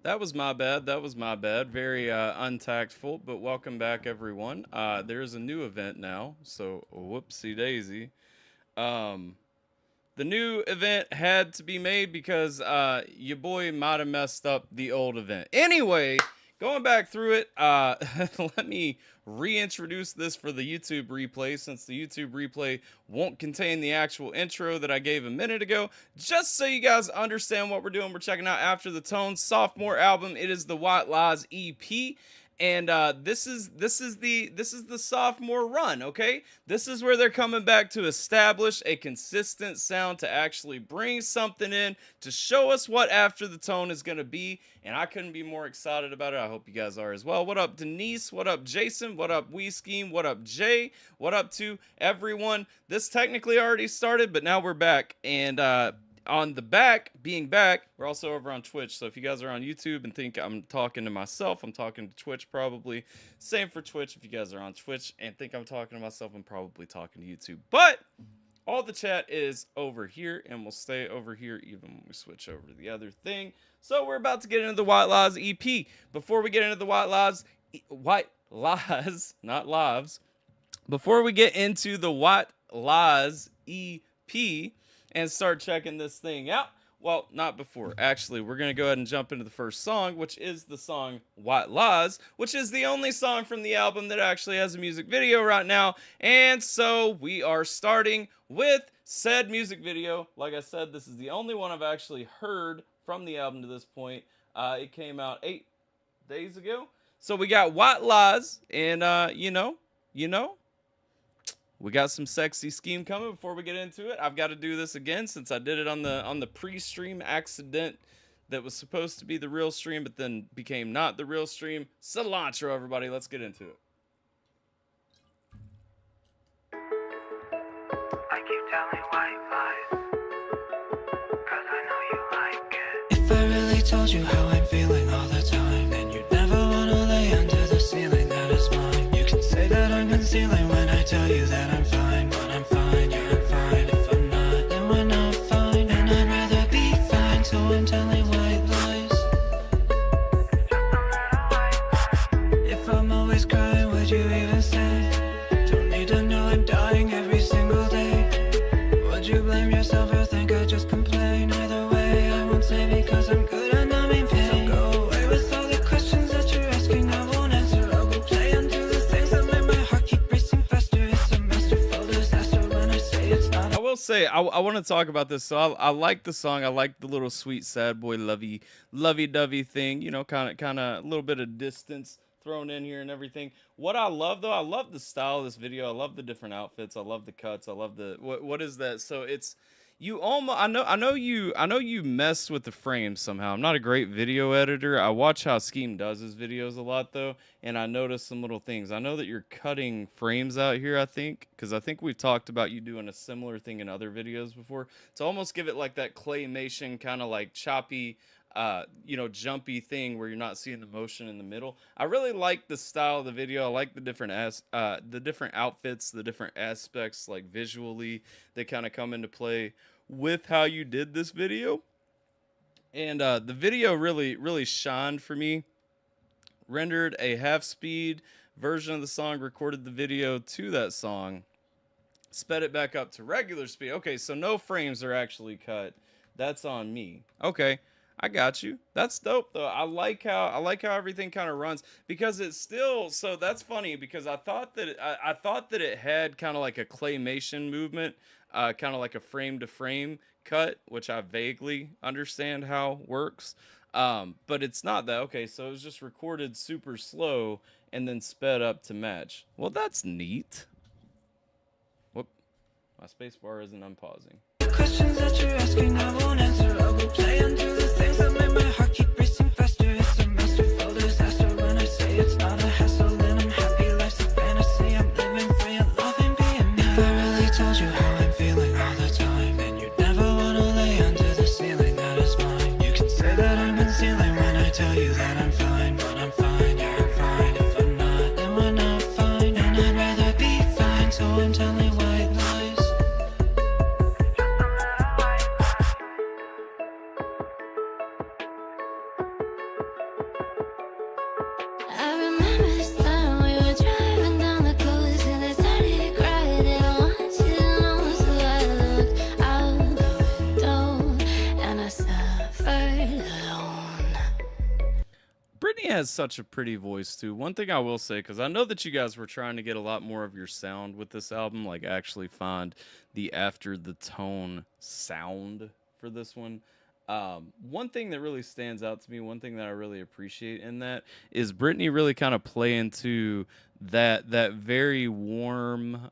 That was my bad. That was my bad. Very untactful, but welcome back, everyone. There's a new event now, so whoopsie daisy. Um, the new event had to be made because your boy might have messed up the old event. Anyway, going back through it, let me reintroduce this for the YouTube replay, since the YouTube replay won't contain the actual intro that I gave a minute ago. Just so you guys understand what we're doing, we're checking out After the Tone's sophomore album. It is the White Lies EP. And this is the sophomore run, okay? This is where they're coming back to establish a consistent sound, to actually bring something in to show us what After the Tone is gonna be. And I couldn't be more excited about it. I hope you guys are as well. What up, Denise? What up, Jason? What up, We Scheme? What up, Jay? What up to everyone? This technically already started, but now we're back. And on the back, being back, we're also over on Twitch. So if you guys are on YouTube and think I'm talking to myself, I'm talking to Twitch probably. Same for Twitch. If you guys are on Twitch and think I'm talking to myself, I'm probably talking to YouTube. But all the chat is over here, and we'll stay over here even when we switch over to the other thing. So we're about to get into the White Lies EP. Before we get into the White Lies, not lives. Before we get into the White Lies EP and start checking this thing out, well, not before. Actually, we're going to go ahead and jump into the first song, which is the song White Lies, which is the only song from the album that actually has a music video right now. And so we are starting with said music video. Like I said, this is the only one I've actually heard from the album to this point. It came out 8 days ago. So we got White Lies, and you know, we got some sexy scheme coming. Before we get into it, I've got to do this again, since I did it on the pre-stream accident that was supposed to be the real stream, but then became not the real stream. Cilantro, everybody, let's get into it. I keep telling white lies, 'cause I know you like it. If I really told you how I'm feeling all the time, then you'd never wanna lay under the ceiling that is mine. You can say that I'm concealing when I tell you that I'm fine, but I'm fine, yeah, I'm fine. If I'm not, then we're not fine, and I'd rather be fine, so I'm telling white lies. If I'm always crying, would you even say? Don't need to know I'm dying every single day. Would you blame yourself or think I just complain? Either way, I won't say, because I'm good at numbing pain. So go away with all the questions that you're asking, I won't answer. I'll go play and do the things that make my heart keep racing faster. It's a masterful disaster when I say it's not. I will say, I want to talk about this. So I like the song. I like the little sweet sad boy lovey-dovey thing. You know, kind of a little bit of distance thrown in here and everything. What I love, though, I love the style of this video. I love the different outfits. I love the cuts. I love the what is that? So it's you almost I know you mess with the frames somehow. I'm not a great video editor. I watch how Scheme does his videos a lot, though, and I notice some little things. I know that you're cutting frames out here, I think, because I think we've talked about you doing a similar thing in other videos before, to almost give it like that claymation kind of like choppy, you know, jumpy thing where you're not seeing the motion in the middle. I really like the style of the video. I like the different outfits, the different aspects, like visually, that kind of come into play with how you did this video. And the video really shined for me. Rendered a half-speed version of the song, recorded the video to that song, sped it back up to regular speed. Okay, so no frames are actually cut. That's on me. Okay. I got you. That's dope, though. I like how everything kind of runs, because it's still, so that's funny, because I thought that it had kind of like a claymation movement, kind of like a frame to frame cut, which I vaguely understand how works. But it's not that. Okay, so it was just recorded super slow and then sped up to match. Well, that's neat. Whoop. My space bar isn't unpausing. Questions that you're asking, I won't answer. has such a pretty voice too. One thing I will say, because I know that you guys were trying to get a lot more of your sound with this album, like actually find the after the tone sound for this one. One thing that really stands out to me, one thing that I really appreciate in that is Brittany really kind of play into that very warm,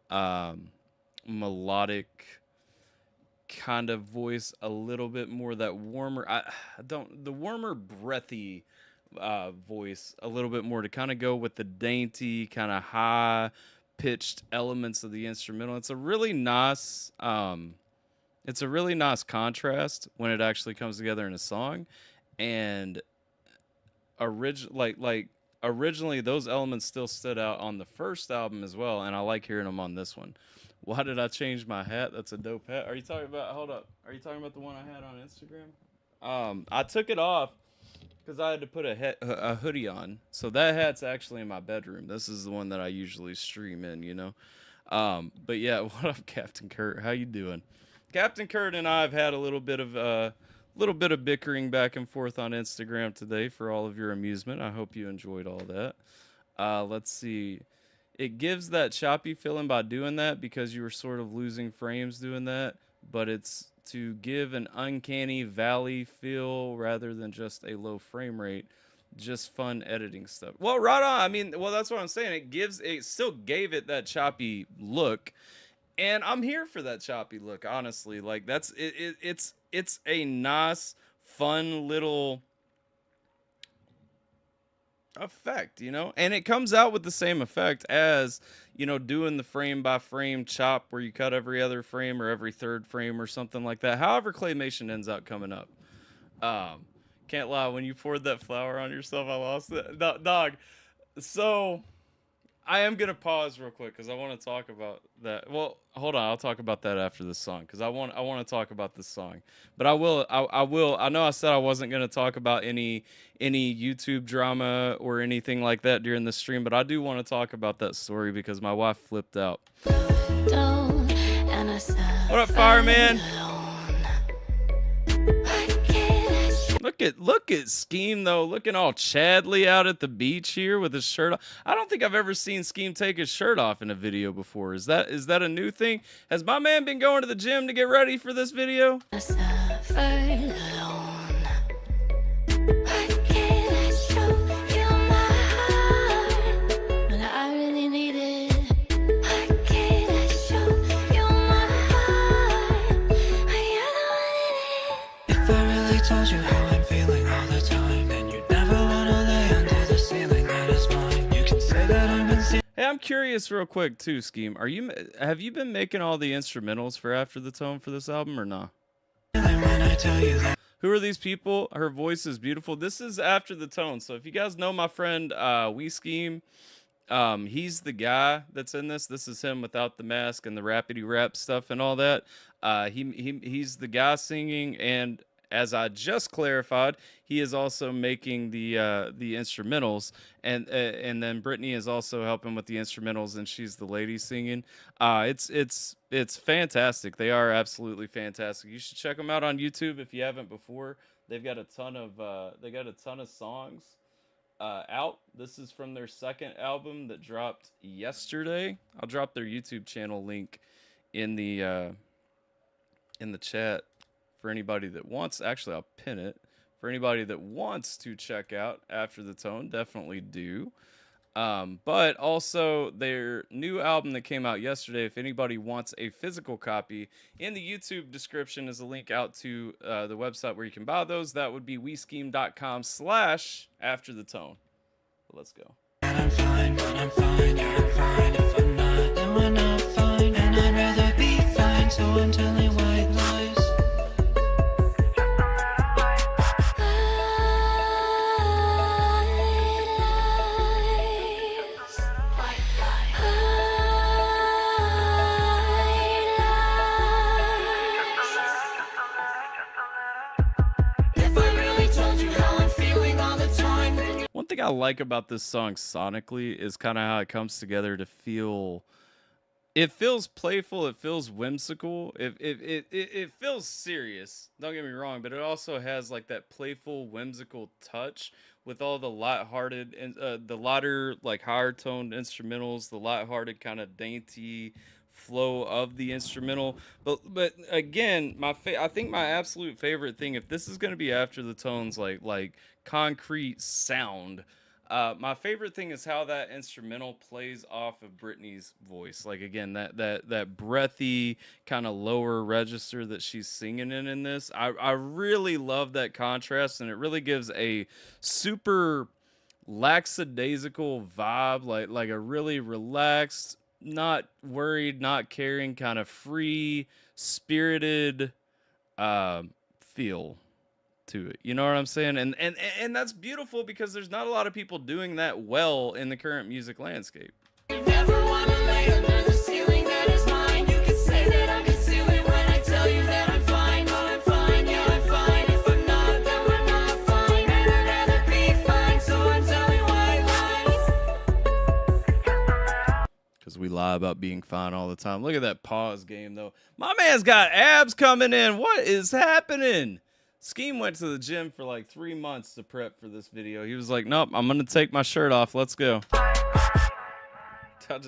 melodic kind of voice a little bit more, that warmer, I don't, the warmer breathy voice a little bit more to kind of go with the dainty kind of high pitched elements of the instrumental. It's a really nice contrast when it actually comes together in a song. And originally those elements still stood out on the first album as well, and I like hearing them on this one. Why did I change my hat? That's a dope hat. Are you talking about? Hold up. Are you talking about the one I had on Instagram? I took it off because I had to put a hoodie on. So that hat's actually in my bedroom. This is the one that I usually stream in. But yeah, what up, Captain Kurt? How you doing? Captain Kurt and I have had a little bit of bickering back and forth on Instagram today for all of your amusement. I hope you enjoyed all that. Let's see. It gives that choppy feeling by doing that because you were sort of losing frames doing that, but it's to give an uncanny valley feel rather than just a low frame rate. Just fun editing stuff. Well, right on. I mean, well, that's what I'm saying. It still gave it that choppy look, and I'm here for that choppy look. Honestly, like it's a nice, fun little effect, and it comes out with the same effect as doing the frame by frame chop where you cut every other frame or every third frame or something like that, however claymation ends up coming up. Can't lie, when you poured that flour on yourself, I lost it. Dog. So I am gonna pause real quick because I want to talk about that. Well, hold on, I'll talk about that after this song because I want to talk about this song. But I will. I know I said I wasn't gonna talk about any YouTube drama or anything like that during the stream, but I do want to talk about that story because my wife flipped out. What up, fireman? Look at Scheme though, looking all Chadley out at the beach here with his shirt off. I don't think I've ever seen Scheme take his shirt off in a video before. Is that a new thing? Has my man been going to the gym to get ready for this video? Told you how I'm feeling all the time, and you never wanna lay under the ceiling that is mine. You can say that I'm insane. Hey, I'm curious real quick too, Scheme. Have you been making all the instrumentals for After the Tone for this album or not? When I tell you that. Who are these people? Her voice is beautiful. This is After the Tone. So if you guys know my friend We Scheme, he's the guy that's in this. This is him without the mask and the rapidy rap stuff and all that. He's the guy singing, and as I just clarified, he is also making the instrumentals, and then Brittany is also helping with the instrumentals, and she's the lady singing. It's fantastic. They are absolutely fantastic. You should check them out on YouTube if you haven't before. They've got a ton of songs out. This is from their second album that dropped yesterday. I'll drop their YouTube channel link in the chat. For anybody that wants, actually, I'll pin it. For anybody that wants to check out After the Tone, definitely do. But also, their new album that came out yesterday, if anybody wants a physical copy, in the YouTube description is a link out to the website where you can buy those. That would be wescheme.com/afterthetone. But let's go. I'm fine, but I'm fine, yeah, I'm fine. If I'm not, then we're not fine. And I'd rather be fine, so I'm telling white lies. One thing I like about this song sonically is kind of how it comes together to feel. It feels playful. It feels whimsical. It feels serious. Don't get me wrong, but it also has like that playful, whimsical touch with all the lighthearted and the lighter, like higher toned instrumentals, the lighthearted kind of dainty flow of the instrumental. But again, I think my absolute favorite thing, if this is going to be after the tones, like concrete sound, my favorite thing is how that instrumental plays off of Britney's voice. Like again, that breathy kind of lower register that she's singing in this. I really love that contrast, and it really gives a super lackadaisical vibe, like a really relaxed, not worried, not caring, kind of free spirited feel to it. You know what I'm saying? And that's beautiful because there's not a lot of people doing that well in the current music landscape. You never wanna lay under the ceiling that is mine. You can say that I'm concealing when I tell you that I'm fine. Oh, I'm fine, yeah, I'm fine. If I'm not, then we're not fine. And I'd rather be fine, so I'm telling white lies. Because we lie about being fine all the time. Look at that pause game, though. My man's got abs coming in. What is happening? Scheme went to the gym for like 3 months to prep for this video. He was like, nope, I'm going to take my shirt off. Let's go. Did I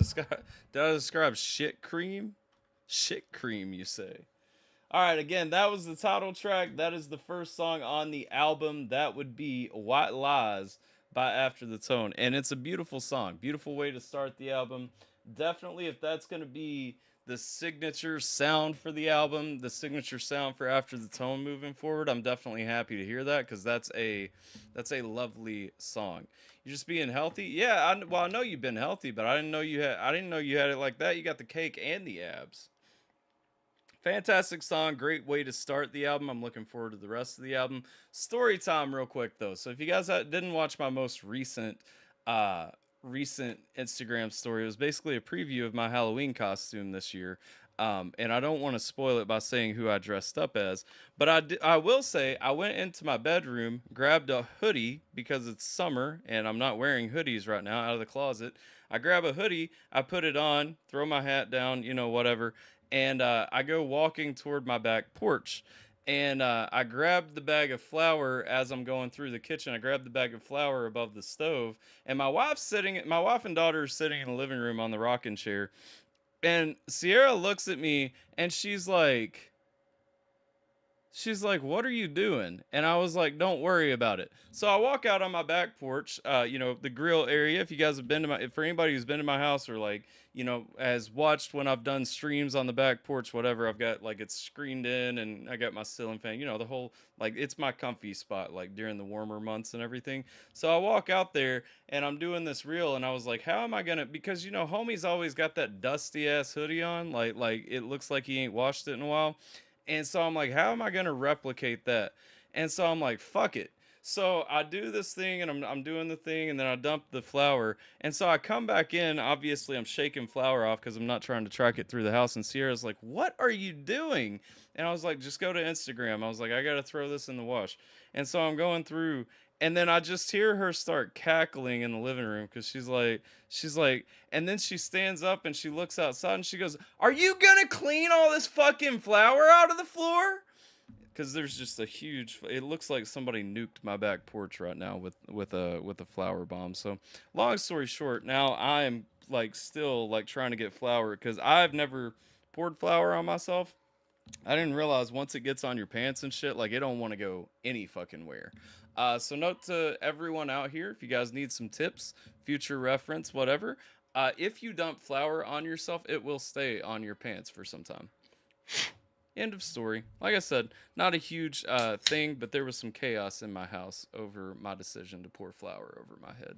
describe shit cream? Shit cream, you say. All right, again, that was the title track. That is the first song on the album. That would be White Lies by After the Tone. And it's a beautiful song. Beautiful way to start the album. Definitely, if that's going to be the signature sound for the album, the signature sound for After the Tone moving forward, I'm definitely happy to hear that, because that's a lovely song. You just being healthy? Yeah, I know you've been healthy, but I didn't know you had it like that. You got the cake and the abs. Fantastic song, great way to start the album. I'm looking forward to the rest of the album. Story time real quick though. So if you guys didn't watch my most recent Instagram story, it was basically a preview of my Halloween costume this year. And I don't want to spoil it by saying who I dressed up as, but I will say I went into my bedroom, grabbed a hoodie because it's summer and I'm not wearing hoodies right now out of the closet. I grab a hoodie, I put it on, throw my hat down, whatever. And I go walking toward my back porch. And I grabbed the bag of flour as I'm going through the kitchen. I grabbed the bag of flour above the stove. And my wife and daughter are sitting in the living room on the rocking chair. And Sierra looks at me and she's like, what are you doing? And I was like, don't worry about it. So I walk out on my back porch, the grill area. If you guys have been for anybody who's been to my house or has watched when I've done streams on the back porch, whatever, I've got it's screened in and I got my ceiling fan, the whole, it's my comfy spot, during the warmer months and everything. So I walk out there and I'm doing this reel and I was like, how am I gonna, because homie's always got that dusty ass hoodie on, like it looks like he ain't washed it in a while. And so I'm like, how am I going to replicate that? And so I'm like, fuck it. So I do this thing and I'm doing the thing and then I dump the flour. And so I come back in. Obviously, I'm shaking flour off because I'm not trying to track it through the house. And Sierra's like, what are you doing? And I was like, just go to Instagram. I was like, I got to throw this in the wash. And so I'm going through. And then I just hear her start cackling in the living room because she's like, and then she stands up and she looks outside and she goes, are you gonna clean all this fucking flour out of the floor? Because there's just it looks like somebody nuked my back porch right now with a flour bomb. So long story short, now I am still trying to get flour because I've never poured flour on myself. I didn't realize once it gets on your pants and shit, it don't want to go any fucking where. So note to everyone out here, if you guys need some tips, future reference, whatever, if you dump flour on yourself, it will stay on your pants for some time. End of story. Like I said, not a huge thing, but there was some chaos in my house over my decision to pour flour over my head.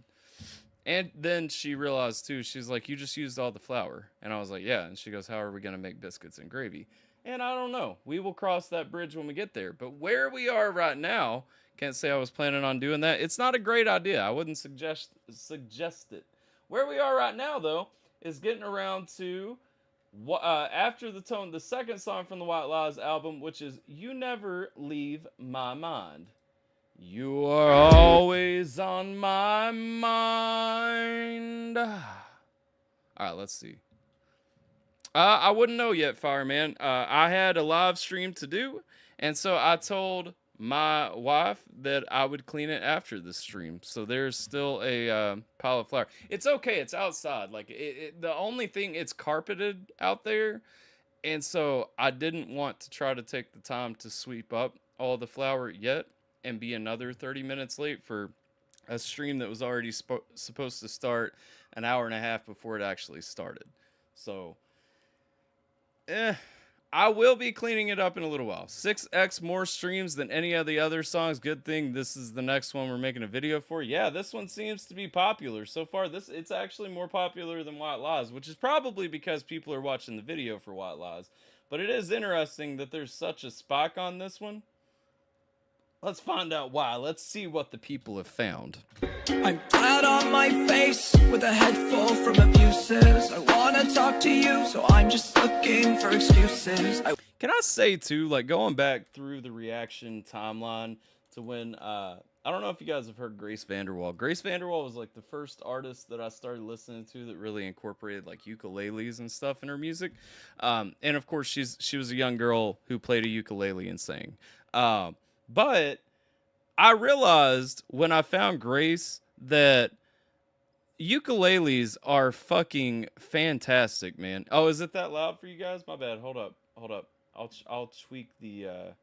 And then she realized too, she's like, you just used all the flour. And I was like, yeah. And she goes, how are we going to make biscuits and gravy? And I don't know. We will cross that bridge when we get there. But where we are right now, can't say I was planning on doing that. It's not a great idea. I wouldn't suggest it. Where we are right now, though, is getting around to After the Tone, the second song from the White Lies album, which is You Never Leave My Mind. You are always on my mind. All right, let's see. I wouldn't know yet, Fireman. I had a live stream to do, and so I told my wife that I would clean it after the stream. So there's still a pile of flour. It's okay. It's outside. Like the only thing, it's carpeted out there, and so I didn't want to try to take the time to sweep up all the flour yet and be another 30 minutes late for a stream that was already supposed to start an hour and a half before it actually started. So I will be cleaning it up in a little while. 6x more streams than any of the other songs. Good thing this is the next one we're making a video for. Yeah, this one seems to be popular. So far, it's actually more popular than White Lies, which is probably because people are watching the video for White Lies. But it is interesting that there's such a spike on this one. Let's find out why. Let's see what the people have found. I'm flat on my face with a head full from abuses. I wanna talk to you, so I'm just looking for excuses. Can I say too, like going back through the reaction timeline to when I don't know if you guys have heard Grace Vanderwall. Grace Vanderwall was like the first artist that I started listening to that really incorporated like ukuleles and stuff in her music. And of course she was a young girl who played a ukulele and sang. But I realized when I found Grace that ukuleles are fucking fantastic, man. Oh, is it that loud for you guys? My bad. Hold up. I'll tweak the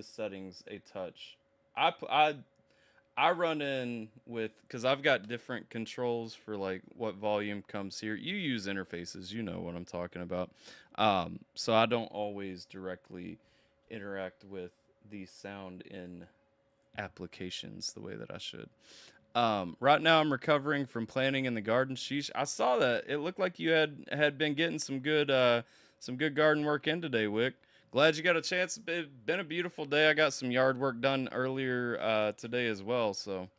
settings a touch. I run in with, because I've got different controls for like what volume comes here. You use interfaces, you know what I'm talking about. So I don't always directly interact with the sound in applications the way that I should. Right now I'm recovering from planting in the garden. Sheesh, I saw that. It looked like you had been getting some good garden work in today, Wick. Glad you got a chance. It's been a beautiful day. I got some yard work done earlier today as well, so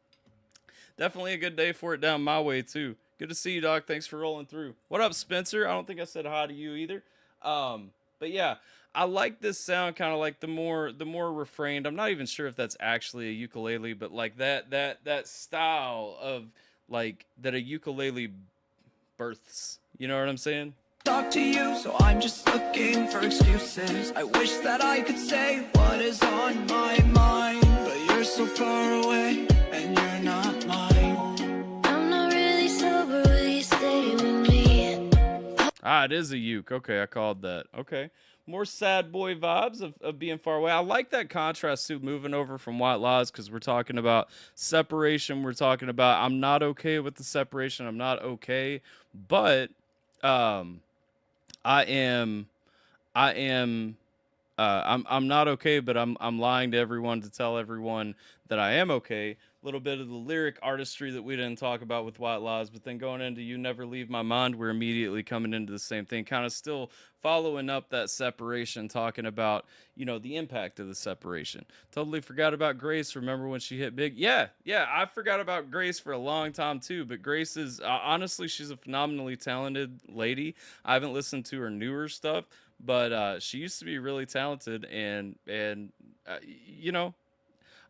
definitely a good day for it down my way too. Good to see you, dog. Thanks for rolling through. What up, Spencer? I don't think I said hi to you either. But yeah, I like this sound, kind of like the more refrained. I'm not even sure if that's actually a ukulele, but like that style of like that a ukulele births. You know what I'm saying? Talk to you, so I'm just looking for excuses. I wish that I could say what is on my mind, but you're so far away and you're not mine. I'm not really sober, will you stay with me? Ah, it is a uke. Okay, I called that. Okay. More sad boy vibes of being far away. I like that contrast too, moving over from White Lies, because we're talking about separation. We're talking about I'm not okay with the separation. I'm not okay, but I'm not okay, but I'm lying to everyone to tell everyone that I am okay. A little bit of the lyric artistry that we didn't talk about with White Lies, but then going into You Never Leave My Mind, we're immediately coming into the same thing, kind of still following up that separation, talking about, you know, the impact of the separation. Totally forgot about Grace. Remember when she hit big? Yeah, I forgot about Grace for a long time too, but Grace is, honestly, she's a phenomenally talented lady. I haven't listened to her newer stuff, but she used to be really talented, and you know,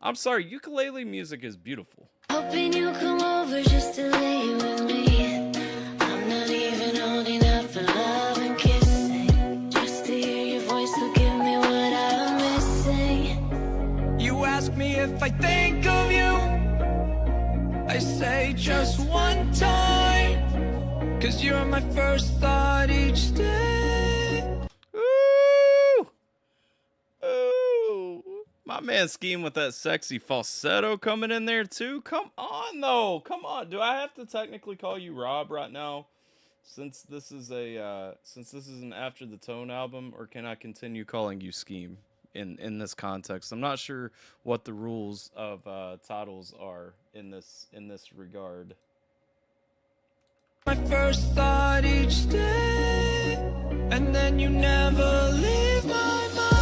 I'm sorry, ukulele music is beautiful. Hoping you come over just to lay with me. I'm not even old enough for love and kissing. Just to hear your voice will give me what I'm missing. You ask me if I think of you. I say just one time, 'cause you're my first thought each day. Ooh! My man Scheme with that sexy falsetto coming in there too. Come on though. Come on. Do I have to technically call you Rob right now? Since this is an After the Tone album, or can I continue calling you Scheme in this context? I'm not sure what the rules of titles are in this regard. My first thought each day, and then you never leave my mind.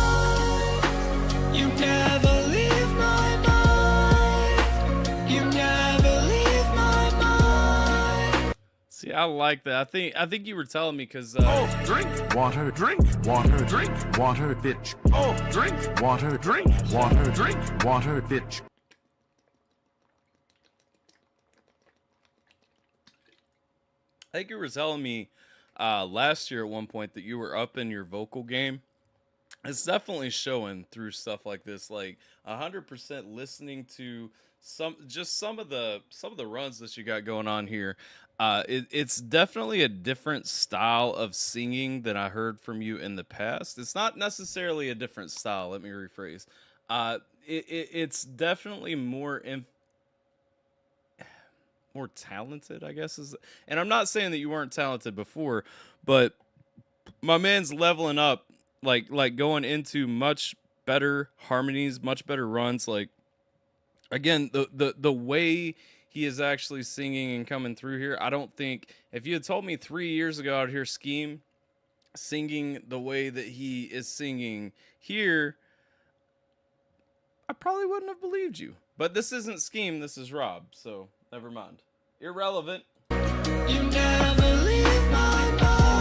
You never leave my mind. You never leave my mind. See, I like that. I think you were telling me because oh, drink water, drink water, drink water, bitch. Oh, drink water, drink water, drink water, bitch. I think you were telling me last year at one point that you were up in your vocal game. It's definitely showing through stuff like this. Like 100% listening to some of the runs that you got going on here. It's definitely a different style of singing than I heard from you in the past. It's not necessarily a different style. Let me rephrase. It's definitely more talented, I guess is. And I'm not saying that you weren't talented before, but my man's leveling up, like going into much better harmonies, much better runs. Like again, the way he is actually singing and coming through here, I don't think if you had told me 3 years ago out here Scheme singing the way that he is singing here, I probably wouldn't have believed you. But this isn't Scheme, this is Rob, so never mind. Irrelevant. You never leave my mind.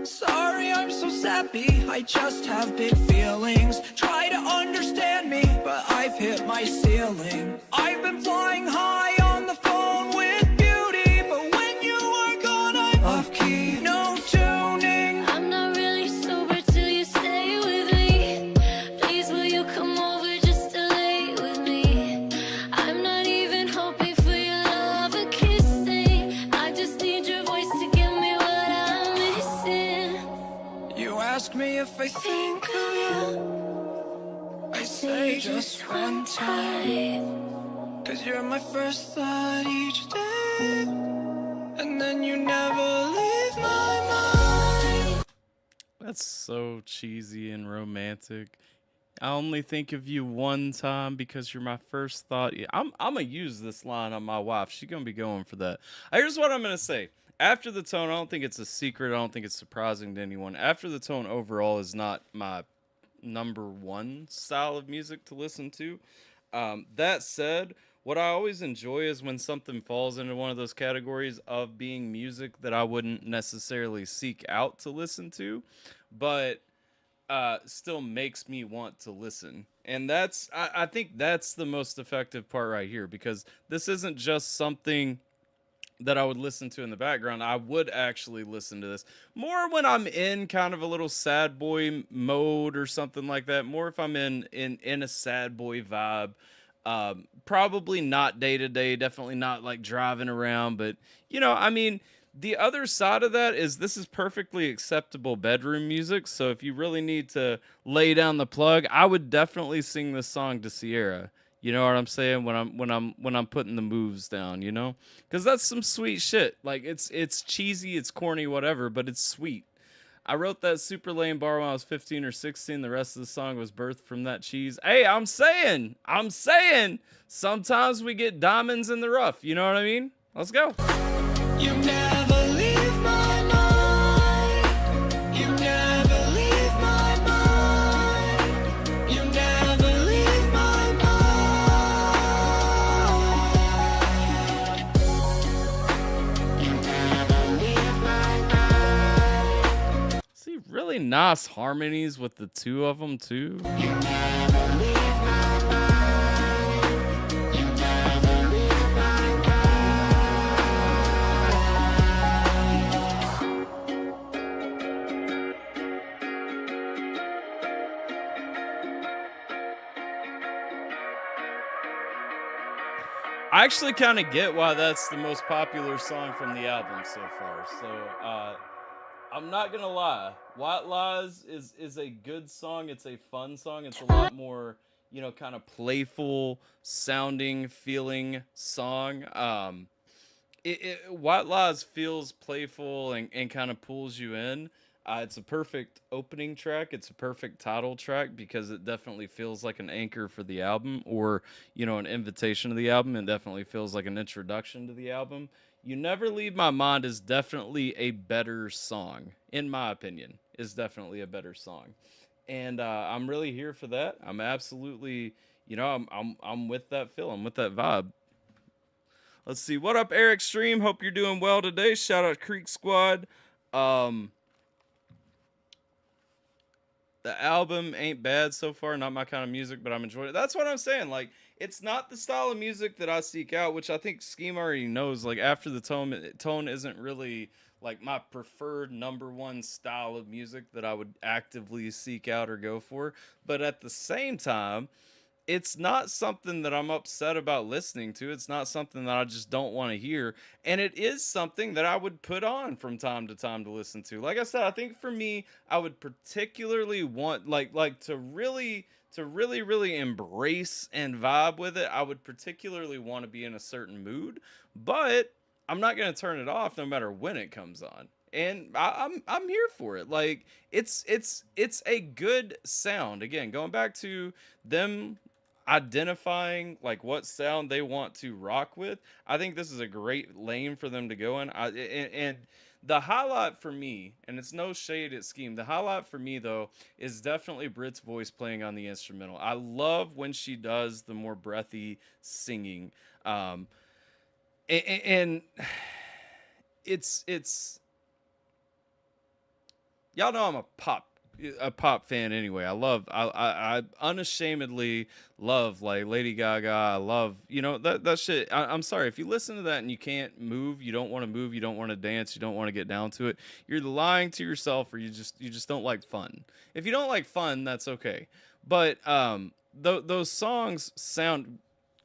Sorry, I'm so sappy. I just have big feelings. Try to understand me, but I've hit my ceiling. I've been flying high on the phone with beauty, but when you are gone, I'm off key. No tuning. I'm not really sober till you stay with me. Please, will you come over just to lay with me? I'm not even hoping for your love or kissing. I just need your voice to give me what I'm missing. You ask me if I think of you. I say just one time, 'cause you're my first thought each day, and then you never leave my mind. That's so cheesy and romantic. I only think of you one time because you're my first thought. Yeah, I'm gonna use this line on my wife. She's gonna be going for that. Here's what I'm gonna say. After the Tone, I don't think it's a secret. I don't think it's surprising to anyone. After the Tone overall is not my number one style of music to listen to. That said, what I always enjoy is when something falls into one of those categories of being music that I wouldn't necessarily seek out to listen to, but still makes me want to listen. And I think that's the most effective part right here, because this isn't just something that I would listen to in the background. I would actually listen to this more when I'm in kind of a little sad boy mode or something like that. More if I'm in a sad boy vibe. Probably not day to day, definitely not like driving around, but I mean, the other side of that is this is perfectly acceptable bedroom music. So if you really need to lay down the plug, I would definitely sing this song to Sierra. You know what I'm saying? When I'm putting the moves down, because that's some sweet shit. Like it's cheesy, it's corny, whatever, but it's sweet. I wrote that super lame bar when I was 15 or 16. The rest of the song was birthed from that cheese. Hey, I'm saying, sometimes we get diamonds in the rough. You know what I mean? Let's go. You never leave my mind. You never leave my mind. You never leave my mind. You never leave my mind. See, really nice harmonies with the two of them too. You never leave my mind. You never leave my I actually kind of get why that's the most popular song from the album so far. So I'm not gonna lie, White Lies is a good song. It's a fun song. It's a lot more, kind of playful sounding, feeling song. White Lies feels playful and kind of pulls you in. It's a perfect opening track. It's a perfect title track because it definitely feels like an anchor for the album, or an invitation to the album. It definitely feels like an introduction to the album. You Never Leave My Mind is definitely a better song, in my opinion. Is definitely a better song, and I'm really here for that. I'm absolutely, I'm with that feel. I'm with that vibe. Let's see. What up, Eric Stream? Hope you're doing well today. Shout out Creek Squad. The album ain't bad so far, not my kind of music, but I'm enjoying it. That's what I'm saying. Like, it's not the style of music that I seek out, which I think Scheme already knows. Like, after the tone isn't really like my preferred number one style of music that I would actively seek out or go for. But at the same time, it's not something that I'm upset about listening to. It's not something that I just don't want to hear. And it is something that I would put on from time to listen to. Like I said, I think for me, I would particularly want like to really embrace and vibe with it. I would particularly want to be in a certain mood, but I'm not going to turn it off no matter when it comes on. And I'm here for it. Like it's a good sound. Again, going back to them identifying like what sound they want to rock with, I think this is a great lane for them to go in. And the highlight for me, and it's no shade at Scheme, the highlight for me though is definitely Brit's voice playing on the instrumental. I love when she does the more breathy singing. And it's y'all know I'm a pop fan anyway. I unashamedly love like Lady Gaga. I love, that shit. I'm sorry if you listen to that and you can't move, you don't want to move, you don't want to dance, you don't want to get down to it. You're lying to yourself, or you just don't like fun. If you don't like fun, that's okay. But those songs sound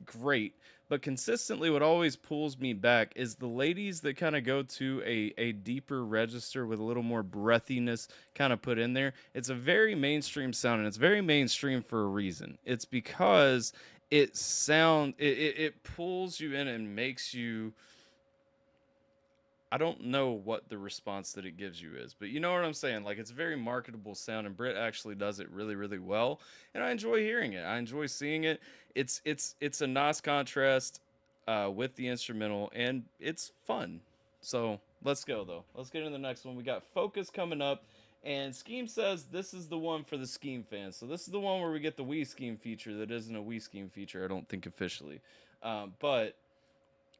great. But consistently, what always pulls me back is the ladies that kind of go to a deeper register with a little more breathiness kind of put in there. It's a very mainstream sound, and it's very mainstream for a reason. It's because it pulls you in and makes you. I don't know what the response that it gives you is, but you know what I'm saying? Like, it's a very marketable sound, and Brit actually does it really, really well, and I enjoy hearing it. I enjoy seeing it. It's a nice contrast with the instrumental, and it's fun. So let's go, though. Let's get into the next one. We got Focus coming up, and Scheme says this is the one for the Scheme fans. So this is the one where we get the Wii Scheme feature that isn't a Wii Scheme feature, I don't think officially. But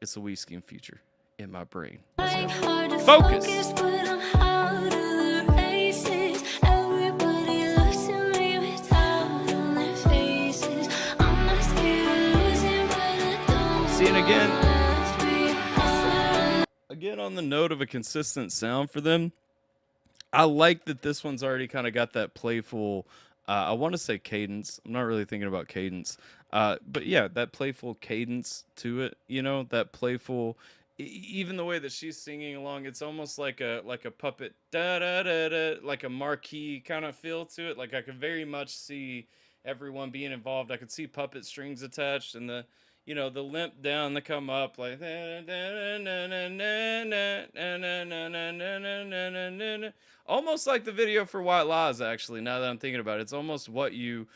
it's a Wii Scheme feature in my brain. Focus. See, and again on the note of a consistent sound for them, I like that this one's already kind of got that playful, I want to say cadence. I'm not really thinking about cadence. But yeah, that playful cadence to it, that playful, even the way that she's singing along, it's almost like a puppet, da da da da, like a marquee kind of feel to it. Like I could very much see everyone being involved. I could see puppet strings attached, and the limp down, the come up, like almost like the video for White Lies. Actually, now that I'm thinking about it, it's almost what you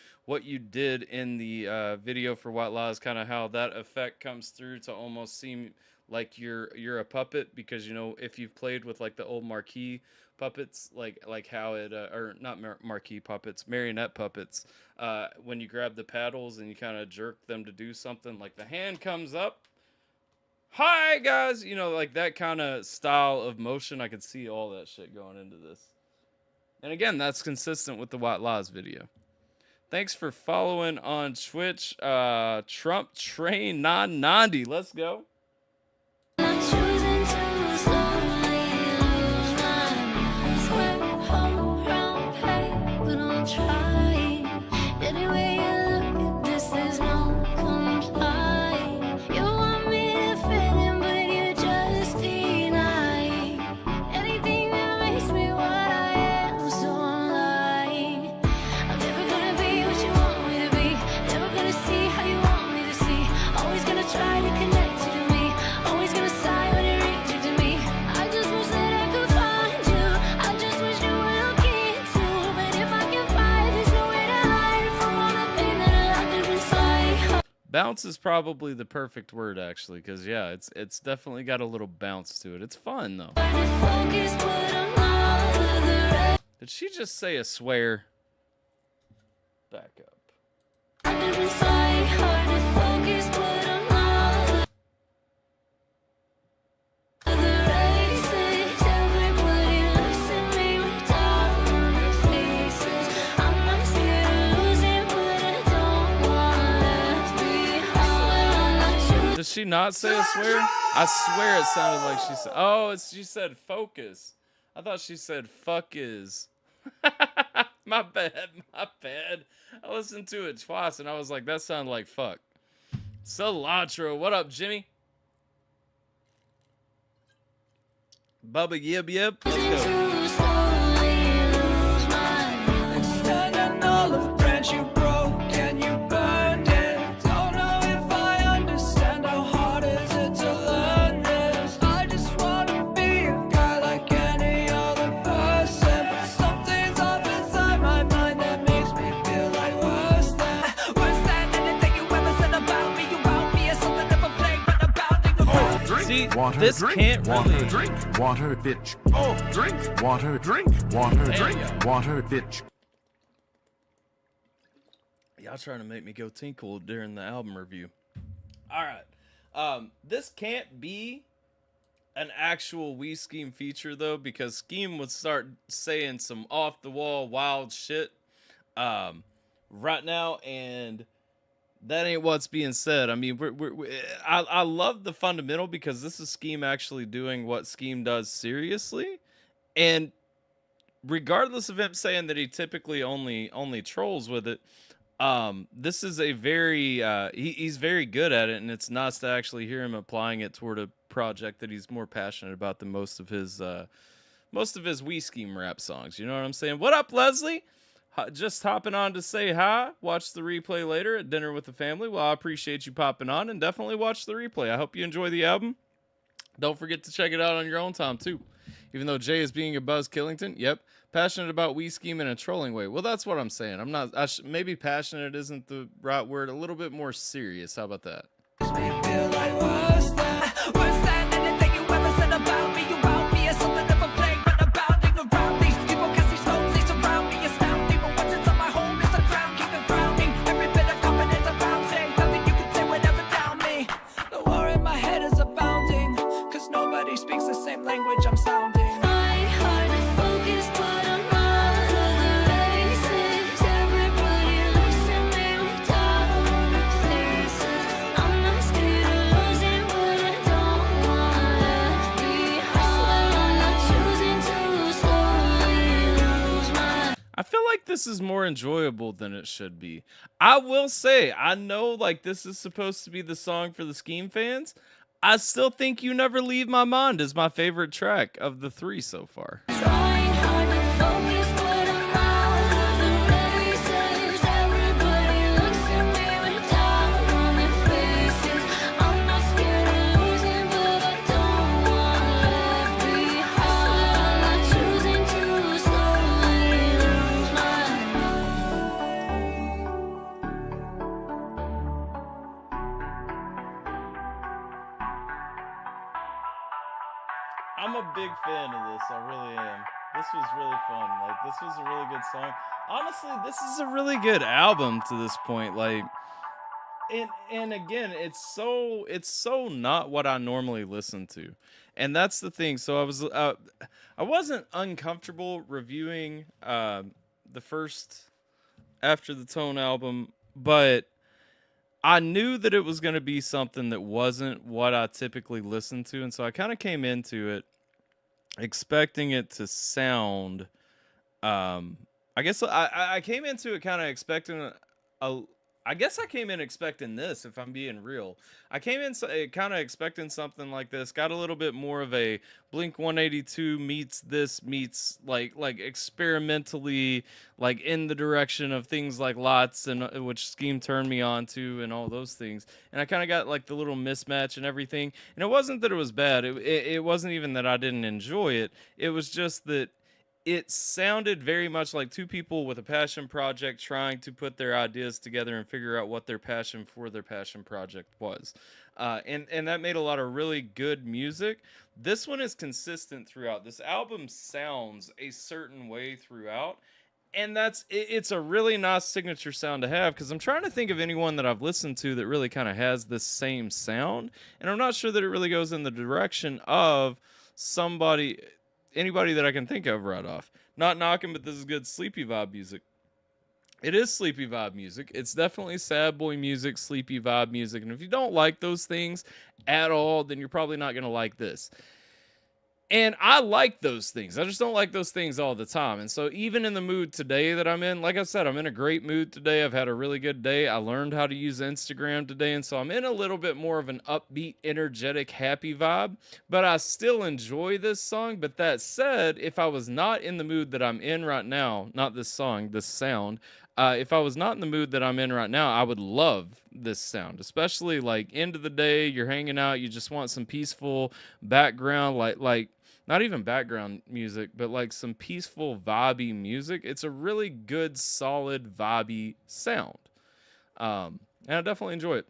did in the video for White Lies, kind of how that effect comes through to almost seem like you're a puppet, because if you've played with like the old marquee puppets, like how it or not marquee puppets, marionette puppets, when you grab the paddles and you kind of jerk them to do something, like the hand comes up, hi guys, like that kind of style of motion. I could see all that shit going into this, and again, that's consistent with the White Lies video. Thanks for following on Twitch, Trump Train 990. Let's go. Bounce is probably the perfect word, actually, because yeah, it's definitely got a little bounce to it. It's fun though. Did she just say a swear? Back up. she not say a swear? I swear it sounded like she said. Oh, she said focus. I thought she said fuck is. My bad. My bad. I listened to it twice and I was like, that sounded like fuck. Cilantro. What up, Jimmy? Bubba yib yib. Let's go. Standing all of branch you broke and you burned it. Don't know if I understand how hard is it to learn this. I just wanna be a guy like any other person, but something's off inside my mind that makes me feel like worse than anything you ever said about me. You about me is something never played, but abounding around. Drink, See, water, this drink, can't water, really- drink, water, bitch. Oh, drink, water, drink, water, There drink, you go. water, bitch. Y'all trying to make me go tinkle during the album review. All right. This can't be an actual We Scheme feature though, because Scheme would start saying some off the wall wild shit right now, and that ain't what's being said. I mean, I love the fundamental because this is Scheme actually doing what Scheme does seriously, and regardless of him saying that he typically only trolls with it, this is a very he's very good at it, and it's nice to actually hear him applying it toward a project that he's more passionate about than most of his We Scheme rap songs. You know what I'm saying? What up, Leslie? Just hopping on to say hi. Watch the replay later at dinner with the family. Well, I appreciate you popping on, and definitely watch the replay. I hope you enjoy the album. Don't forget to check it out on your own time too. Even though Jay is being a Buzz Killington, yep, passionate about We Scheme in a trolling way. Well, that's what I'm saying. I'm not. Maybe passionate isn't the right word. A little bit more serious. How about that? Makes me feel like worse than anything you ever said about me. You about me is something never played, but abounding around these people casting stones, they surround me, astounding. But what's inside my home is a crown, keep it frowning. Every bit of confidence I found, saying nothing you can say would ever down me. The war in my head is abounding, cause nobody speaks the same language I'm sounding. My heart is focused, but I'm out of the races. Everybody looks at me with doubt on their faces. I'm not scared of losing, but I don't want left behind. I'm not choosing to slowly lose my. I feel like this is more enjoyable than it should be. I will say, I know like this is supposed to be the song for the Scheme fans. I still think You Never Leave My Mind is my favorite track of the three so far. Trying hard to focus, but I'm out of the races. Everybody looks at me with doubt on their faces. I'm not scared of losing, but I don't want left behind. I'm not choosing to slowly lose my I'm a big fan of this. I really am. This was really fun. Like, this was a really good song. Honestly, this is a really good album to this point. Like, and again, it's so not what I normally listen to, and that's the thing. So I wasn't uncomfortable reviewing the first After the Tone album, but I knew that it was going to be something that wasn't what I typically listen to, and so I kind of came into it expecting it to sound. I guess I came into it kind of expecting a. I guess I came in expecting this, if I'm being real. I came in kind of expecting something like this. Got a little bit more of a Blink 182 meets this meets like experimentally like in the direction of things like Lots and which Scheme turned me on to and all those things. And I kind of got like the little mismatch and everything. And it wasn't that it was bad. It wasn't even that I didn't enjoy it. It was just that it sounded very much like two people with a passion project trying to put their ideas together and figure out what their passion for their passion project was. And that made a lot of really good music. This one is consistent throughout. This album sounds a certain way throughout. And it's a really nice signature sound to have, because I'm trying to think of anyone that I've listened to that really kind of has this same sound. And I'm not sure that it really goes in the direction of anybody that I can think of right off. Not knocking, but this is good sleepy vibe music. It is sleepy vibe music. It's definitely sad boy music, sleepy vibe music. And if you don't like those things at all, then you're probably not going to like this. And I like those things. I just don't like those things all the time. And so even in the mood today that I'm in, like I said, I'm in a great mood today. I've had a really good day. I learned how to use Instagram today. And so I'm in a little bit more of an upbeat, energetic, happy vibe. But I still enjoy this song. But that said, if I was not in the mood that I'm in right now, not this song, this sound, if I was not in the mood that I'm in right now, I would love this sound, especially like end of the day, you're hanging out, you just want some peaceful background, like not even background music, but like some peaceful, vibey music. It's a really good, solid, vibey sound. And I definitely enjoy it.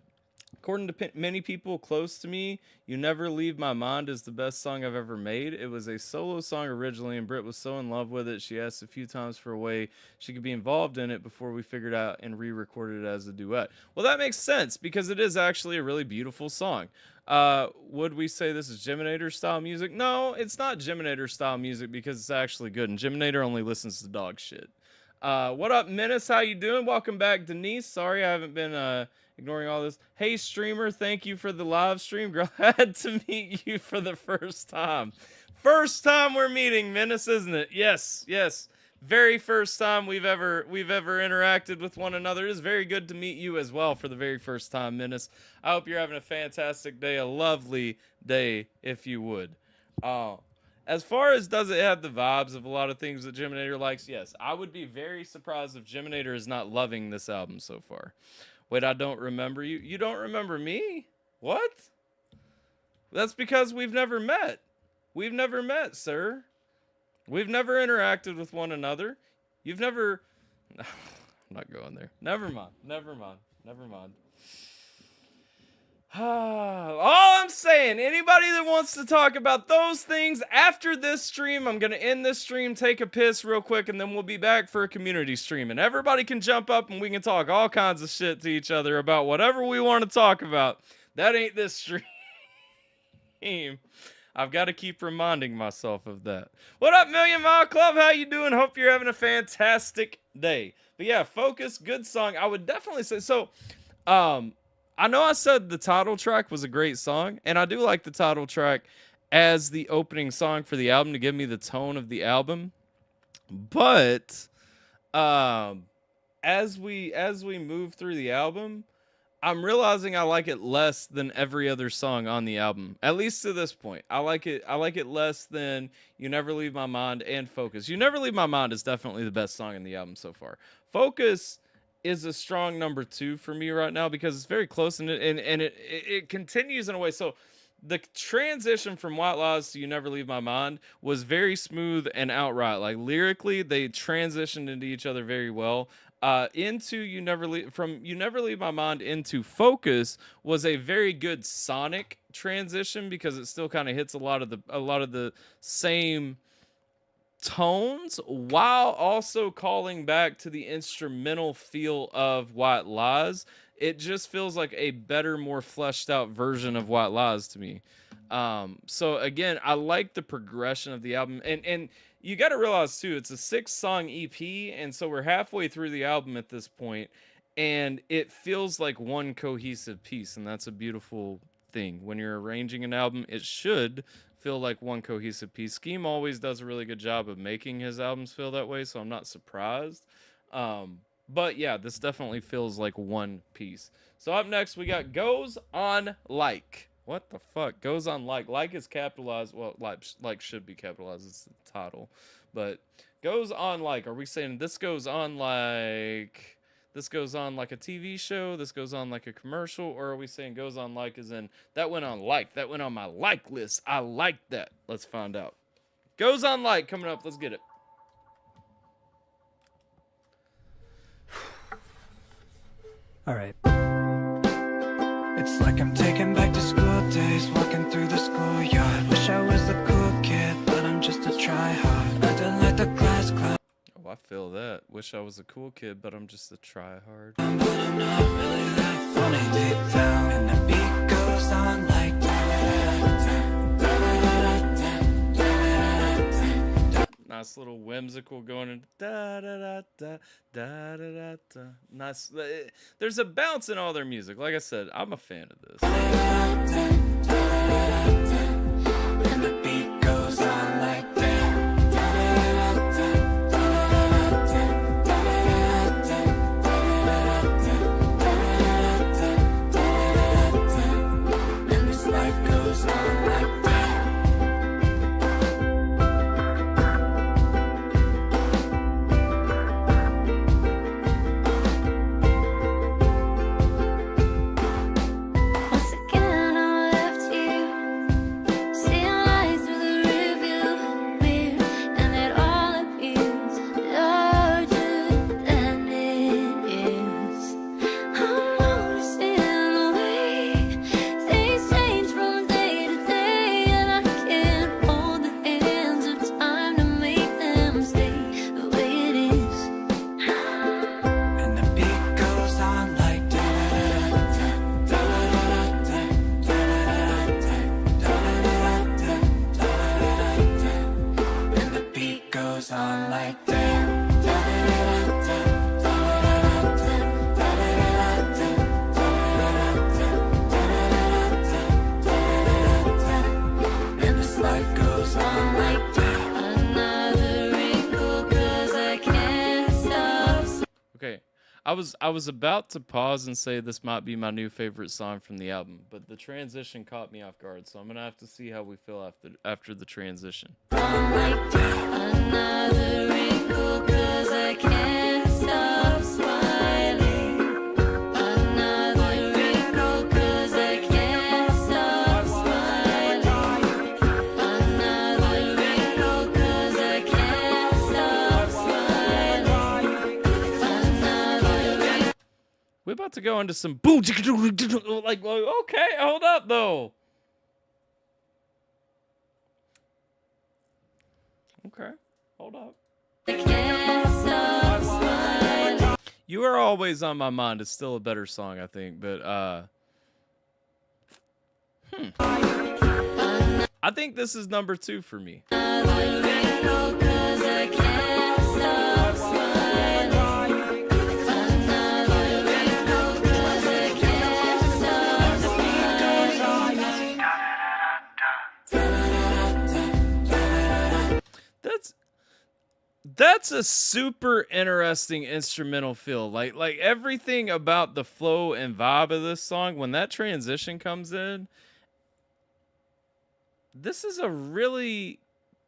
According to many people close to me, You Never Leave My Mind is the best song I've ever made. It was a solo song originally, and Britt was so in love with it, she asked a few times for a way she could be involved in it before we figured out and re-recorded it as a duet. Well, that makes sense, because it is actually a really beautiful song. Would we say this is Jiminator style music? No, it's not Jiminator style music, because it's actually good, and Jiminator only listens to dog shit. What up, Menace? How you doing? Welcome back, Denise. Sorry I haven't been ignoring all this. Hey, streamer, thank you for the live stream. Girl, glad to meet you for the first time. First time we're meeting, Menace, isn't it? Yes, yes. Very first time we've ever interacted with one another. It is very good to meet you as well for the very first time, Menace. I hope you're having a fantastic day, a lovely day, if you would. As far as does it have the vibes of a lot of things that Jiminator likes, yes. I would be very surprised if Jiminator is not loving this album so far. Wait, I don't remember you. You don't remember me? What? That's because we've never met. We've never met, sir. We've never interacted with one another. You've never... I'm not going there. Never mind. Never mind. Never mind. All I'm saying, anybody that wants to talk about those things after this stream, I'm going to end this stream, take a piss real quick, and then we'll be back for a community stream. And everybody can jump up and we can talk all kinds of shit to each other about whatever we want to talk about. That ain't this stream. I've got to keep reminding myself of that. What up, Million Mile Club? How you doing? Hope you're having a fantastic day. But yeah, Focus, good song. I would definitely say, so, I know I said the title track was a great song, and I do like the title track as the opening song for the album to give me the tone of the album. But as we move through the album, I'm realizing I like it less than every other song on the album. At least to this point. I like it less than You Never Leave My Mind and Focus. You Never Leave My Mind is definitely the best song in the album so far. Focus is a strong number 2 for me right now, because it's very close, and it continues in a way. So the transition from White Lies to You Never Leave My Mind was very smooth and outright. Like lyrically, they transitioned into each other very well. Into You Never Leave My Mind into Focus was a very good sonic transition, because it still kind of hits a lot of the same tones, while also calling back to the instrumental feel of White Lies. It just feels like a better, more fleshed out version of White Lies to me. So again, I like the progression of the album, and you got to realize too, it's a 6-song EP, and so we're halfway through the album at this point, and it feels like one cohesive piece, and that's a beautiful thing. When you're arranging an album, it should feel like one cohesive piece. Scheme always does a really good job of making his albums feel that way, so I'm not surprised. But yeah, this definitely feels like one piece. So up next, we got Goes On Like. What the fuck? Goes On Like. Like is capitalized. Well, like should be capitalized. It's the title. But Goes On Like. Are we saying this goes on like... This goes on like a TV show? This goes on like a commercial? Or are we saying goes on like as in, that went on like, that went on my like list. I like that. Let's find out. Goes On Like coming up. Let's get it. All right. It's like I'm taken back to school days, walking through the schoolyard. Wish I was the cool kid, but I'm just a tryhard. I don't like the class clown. Oh, I feel that. Wish I was a cool kid, but I'm just a tryhard. But I'm not really that funny deep down. And the beat goes on like... Nah, nice little whimsical going into da da da da da da da da. Nice. There's a bounce in all their music. Like I said, I'm a fan of this. And the beat goes on like that. And this life goes on like that. Once again, I'm left here, seeing light through the rearview mirror, and it all appears larger than it is. I'm noticing the way things change from day to day, and I can't hold the hands of time to make them stay the way it is. And the beat goes on like and the beat goes on like and this life goes on like that. Another wrinkle 'cause I can't stop. Okay, I was about to pause and say this might be my new favorite song from the album, but the transition caught me off guard, so I'm gonna have to see how we feel after the transition. Another wrinkle 'cause I can't stop smiling. Another wrinkle 'cause I can't stop smiling. Another wrinkle 'cause I can't stop smiling. Another wrinkle. We're about to go into some boom, like okay, hold up though. Okay, hold up. I can't stop smiling. You Are Always on My Mind is still a better song, I think, but I think this is number 2 for me. Another wrinkle 'cause I can't stop smiling. Another wrinkle 'cause I can't stop smiling. That's a super interesting instrumental feel. Like everything about the flow and vibe of this song, when that transition comes in, this is a really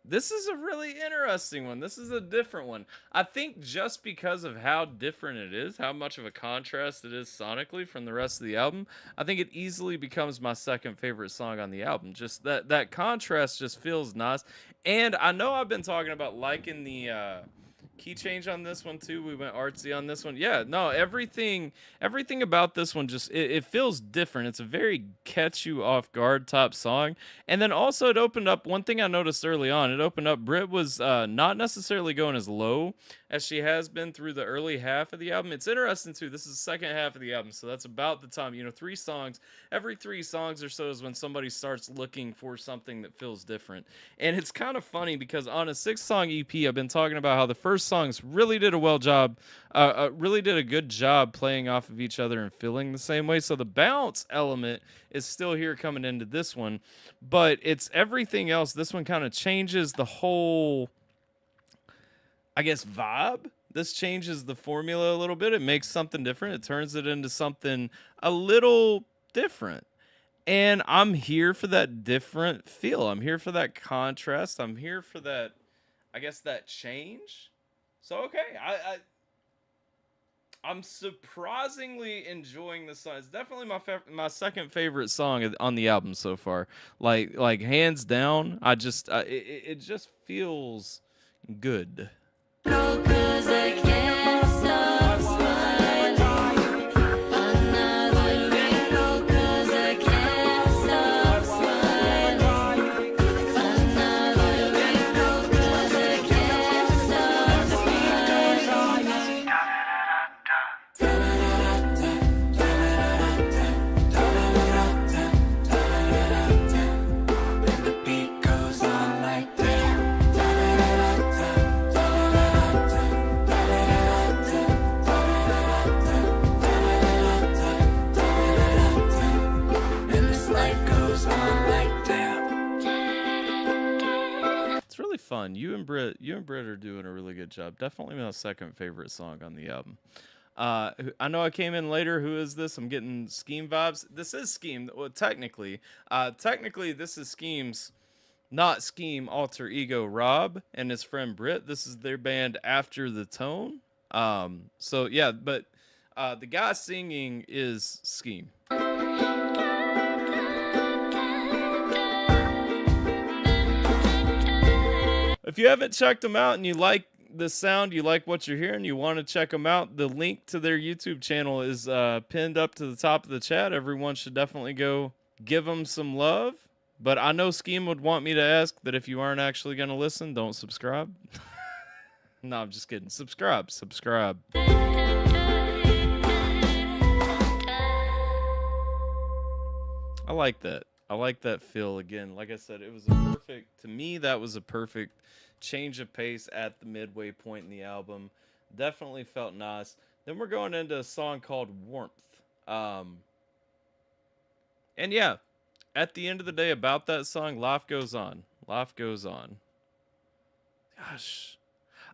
interesting one. This is a different one. I think just because of how different it is, how much of a contrast it is sonically from the rest of the album, I think it easily becomes my second favorite song on the album. Just that contrast just feels nice. And I know I've been talking about liking the key change on this one too. We went artsy on this one. Yeah, no, everything about this one just it feels different. It's a very catch you off guard type song. And then also it opened up one thing I noticed early on. It opened up Britt was not necessarily going as low as she has been through the early half of the album. It's interesting too. This is the second half of the album, so that's about the time. 3 songs. Every 3 songs or so is when somebody starts looking for something that feels different. And it's kind of funny because on a 6-song EP, I've been talking about how the first songs really did a good job playing off of each other and feeling the same way. So the bounce element is still here coming into this one, but it's everything else. This one kind of changes the whole, I guess, vibe. This changes the formula a little bit. It makes something different. It turns it into something a little different. And I'm here for that different feel. I'm here for that contrast. I'm here for that, I guess, that change. So, okay, I'm surprisingly enjoying this song. It's definitely my second favorite song on the album so far. Like hands down. I just it just feels good. No, 'cause I can't stop smiling. Another wrinkle 'cause I can't stop smiling. Another wrinkle 'cause I can't stop smiling. And the beat goes on like that. fun. You and Britt are doing a really good job. Definitely my second favorite song on the album. I know I came in later. Who is this? I'm getting Scheme vibes. This is Scheme. Well, technically this is Scheme's not Scheme alter ego Rob and his friend Britt. This is their band After the Tone. So yeah, but the guy singing is Scheme. If you haven't checked them out and you like the sound, you like what you're hearing, you want to check them out, the link to their YouTube channel is pinned up to the top of the chat. Everyone should definitely go give them some love. But I know Scheme would want me to ask that if you aren't actually going to listen, don't subscribe. No, I'm just kidding. Subscribe. I like that. I like that feel again. Like I said, it was to me, that was a perfect change of pace at the midway point in the album. Definitely felt nice. Then we're going into a song called Warmth. And yeah, at the end of the day about that song, life goes on. Life goes on. Gosh,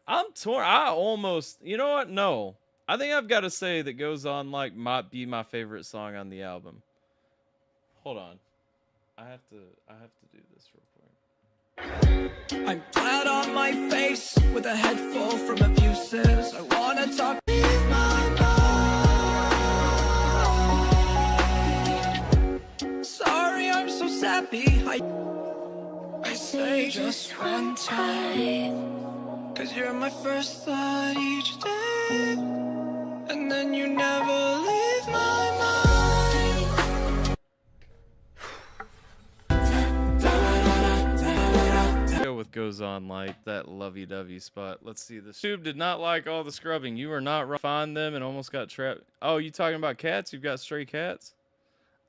I'm torn. I almost, you know what? No, I think I've got to say that Goes On Like might be my favorite song on the album. Hold on. I have to do this real quick. I'm flat on my face with a head full from abuses. I wanna talk. Leave my mind. Sorry, I'm so sappy. I say just one time, 'cause you're my first thought each day, and then you never leave my mind. With Goes On Like, that lovey-dovey spot. Let's see. The tube did not like all the scrubbing. You were not find them and almost got trapped. Oh, you talking about cats? You've got stray cats?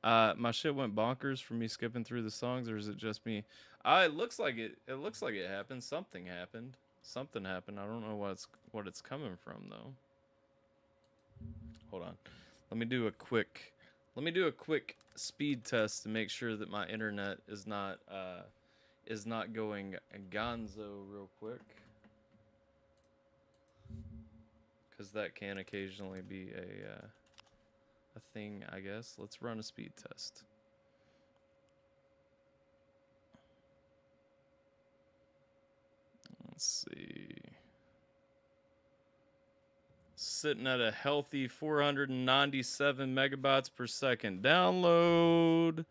My shit went bonkers from me skipping through the songs, or is it just me? It looks like it happened. Something happened. Something happened. I don't know what it's coming from though. Hold on. Let me do a quick speed test to make sure that my internet is not going gonzo real quick, because that can occasionally be a thing, I guess. Let's run a speed test. Let's see. Sitting at a healthy 497 megabytes per second download.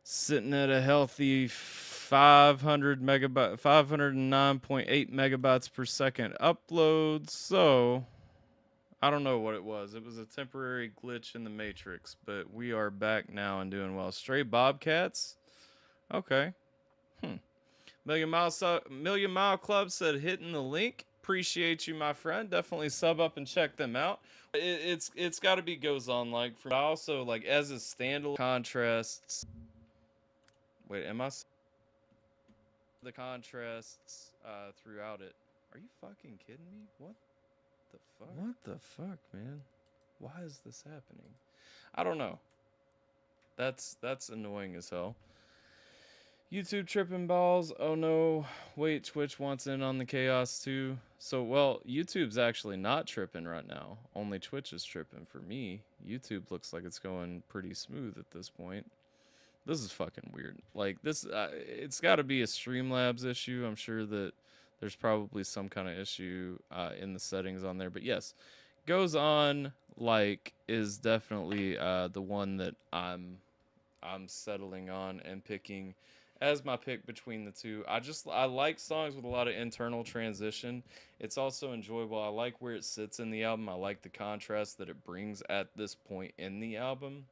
Sitting at a healthy 509.8 megabytes per second upload. So I don't know what it was. It was a temporary glitch in the matrix, but we are back now and doing well. Stray Bobcats. Okay. Million Mile Club said hitting the link. Appreciate you, my friend. Definitely sub up and check them out. It's got to be Goes On Like. For also, like, as a standalone contrasts. Wait, am I? The contrasts throughout it. Are you fucking kidding me? What the fuck? What the fuck, man? Why is this happening? I don't know. That's annoying as hell. YouTube tripping balls. Oh no. Wait, Twitch wants in on the chaos too. So, well, YouTube's actually not tripping right now. Only Twitch is tripping for me. YouTube looks like it's going pretty smooth at this point. This is fucking weird. Like, this, it's got to be a Streamlabs issue. I'm sure that there's probably some kind of issue in the settings on there. But yes, Goes On Like is definitely the one that I'm settling on and picking as my pick between the two. I like songs with a lot of internal transition. It's also enjoyable. I like where it sits in the album. I like the contrast that it brings at this point in the album.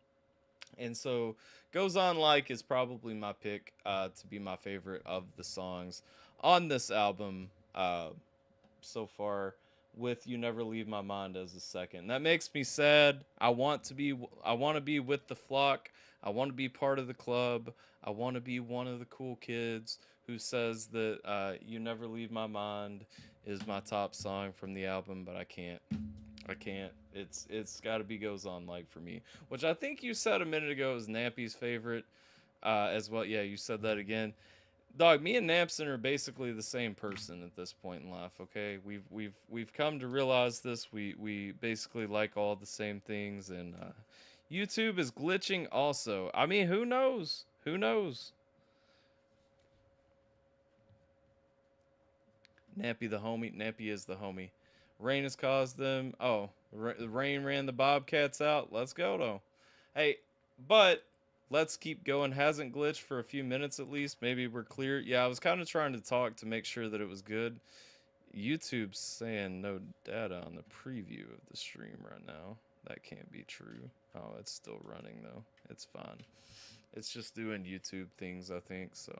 And so Goes On Like is probably my pick to be my favorite of the songs on this album so far, with You Never Leave My Mind as a second. That makes me sad. I want to be with the flock. I want to be part of the club. I want to be one of the cool kids who says that You Never Leave My Mind is my top song from the album, but I can't. It's got to be Goes On Like for me, which I think you said a minute ago is Nappy's favorite as well. Yeah, you said that again. Dog, me and Nampson are basically the same person at this point in life. Okay, we've come to realize this. We basically like all the same things, and YouTube is glitching. Also, I mean, who knows? Who knows? Nappy the homie. Nappy is the homie. Rain has caused them. Oh, rain ran the Bobcats out. Let's go though. Hey, but let's keep going. Hasn't glitched for a few minutes at least. Maybe we're clear. Yeah, I was kind of trying to talk to make sure that it was good. YouTube's saying no data on the preview of the stream right now. That can't be true. Oh, it's still running though. It's fine. It's just doing YouTube things, I think. So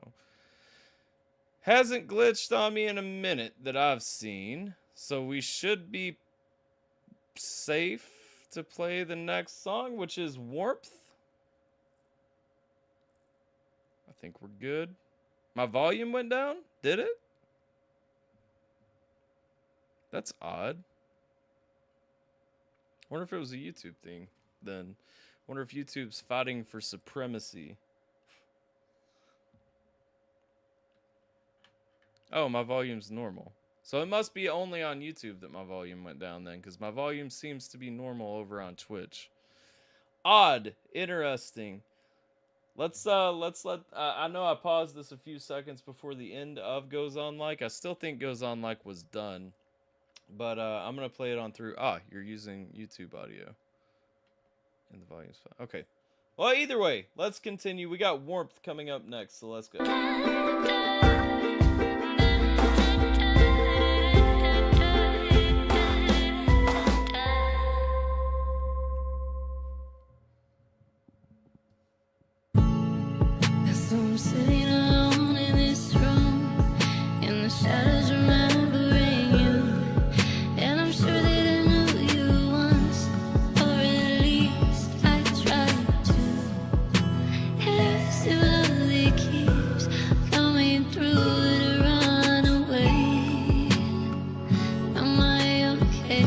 hasn't glitched on me in a minute that I've seen. So we should be safe to play the next song, which is Warmth. I think we're good. My volume went down? Did it? That's odd. Wonder if it was a YouTube thing then. Wonder if YouTube's fighting for supremacy. Oh, my volume's normal. So it must be only on YouTube that my volume went down then, because my volume seems to be normal over on Twitch. Odd. Interesting. Let's let I know I paused this a few seconds before the end of Goes On Like. I still think Goes On Like was done. But I'm gonna play it on through. You're using YouTube audio. And the volume's fine. Okay. Well, either way, let's continue. We got Warmth coming up next, so let's go. I'm sitting alone in this room, in the shadows remembering you. And I'm sure that I knew you once, or at least I tried to. Elusive love that keeps coming through to run away. Am I okay?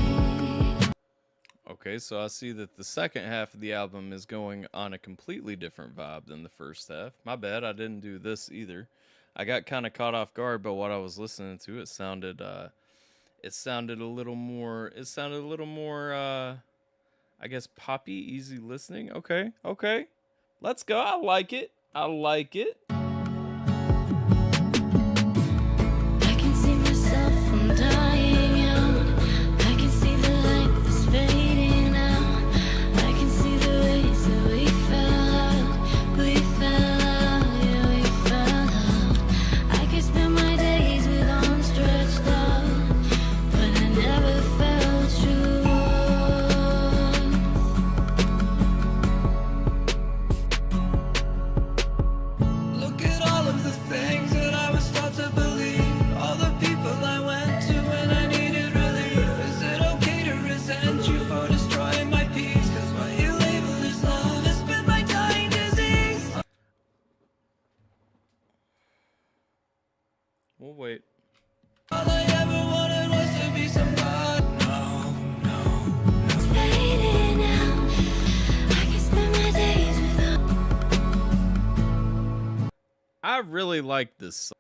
Okay, so I see that the second half of the album is going on a completely different vibe than the first half. My bad, I didn't do this either. I got kind of caught off guard by what I was listening to. It sounded a little more, I guess poppy, easy listening. Okay, let's go. I like it. I can see myself from dying out. I can see the light that's fading out. I can see the ways that we fell out. We fell out, yeah, we fell out. I could spend my days with arms stretched out, but I never felt true. Look at all of the things that I was taught to believe. All the people I went to when I needed relief. Is it okay to resent you for destroying my peace? Cause what you label as love has been my dying disease. We'll wait. All I ever wanted was to be somebody. No. It's fading out. I can spend my days without. I really like this song.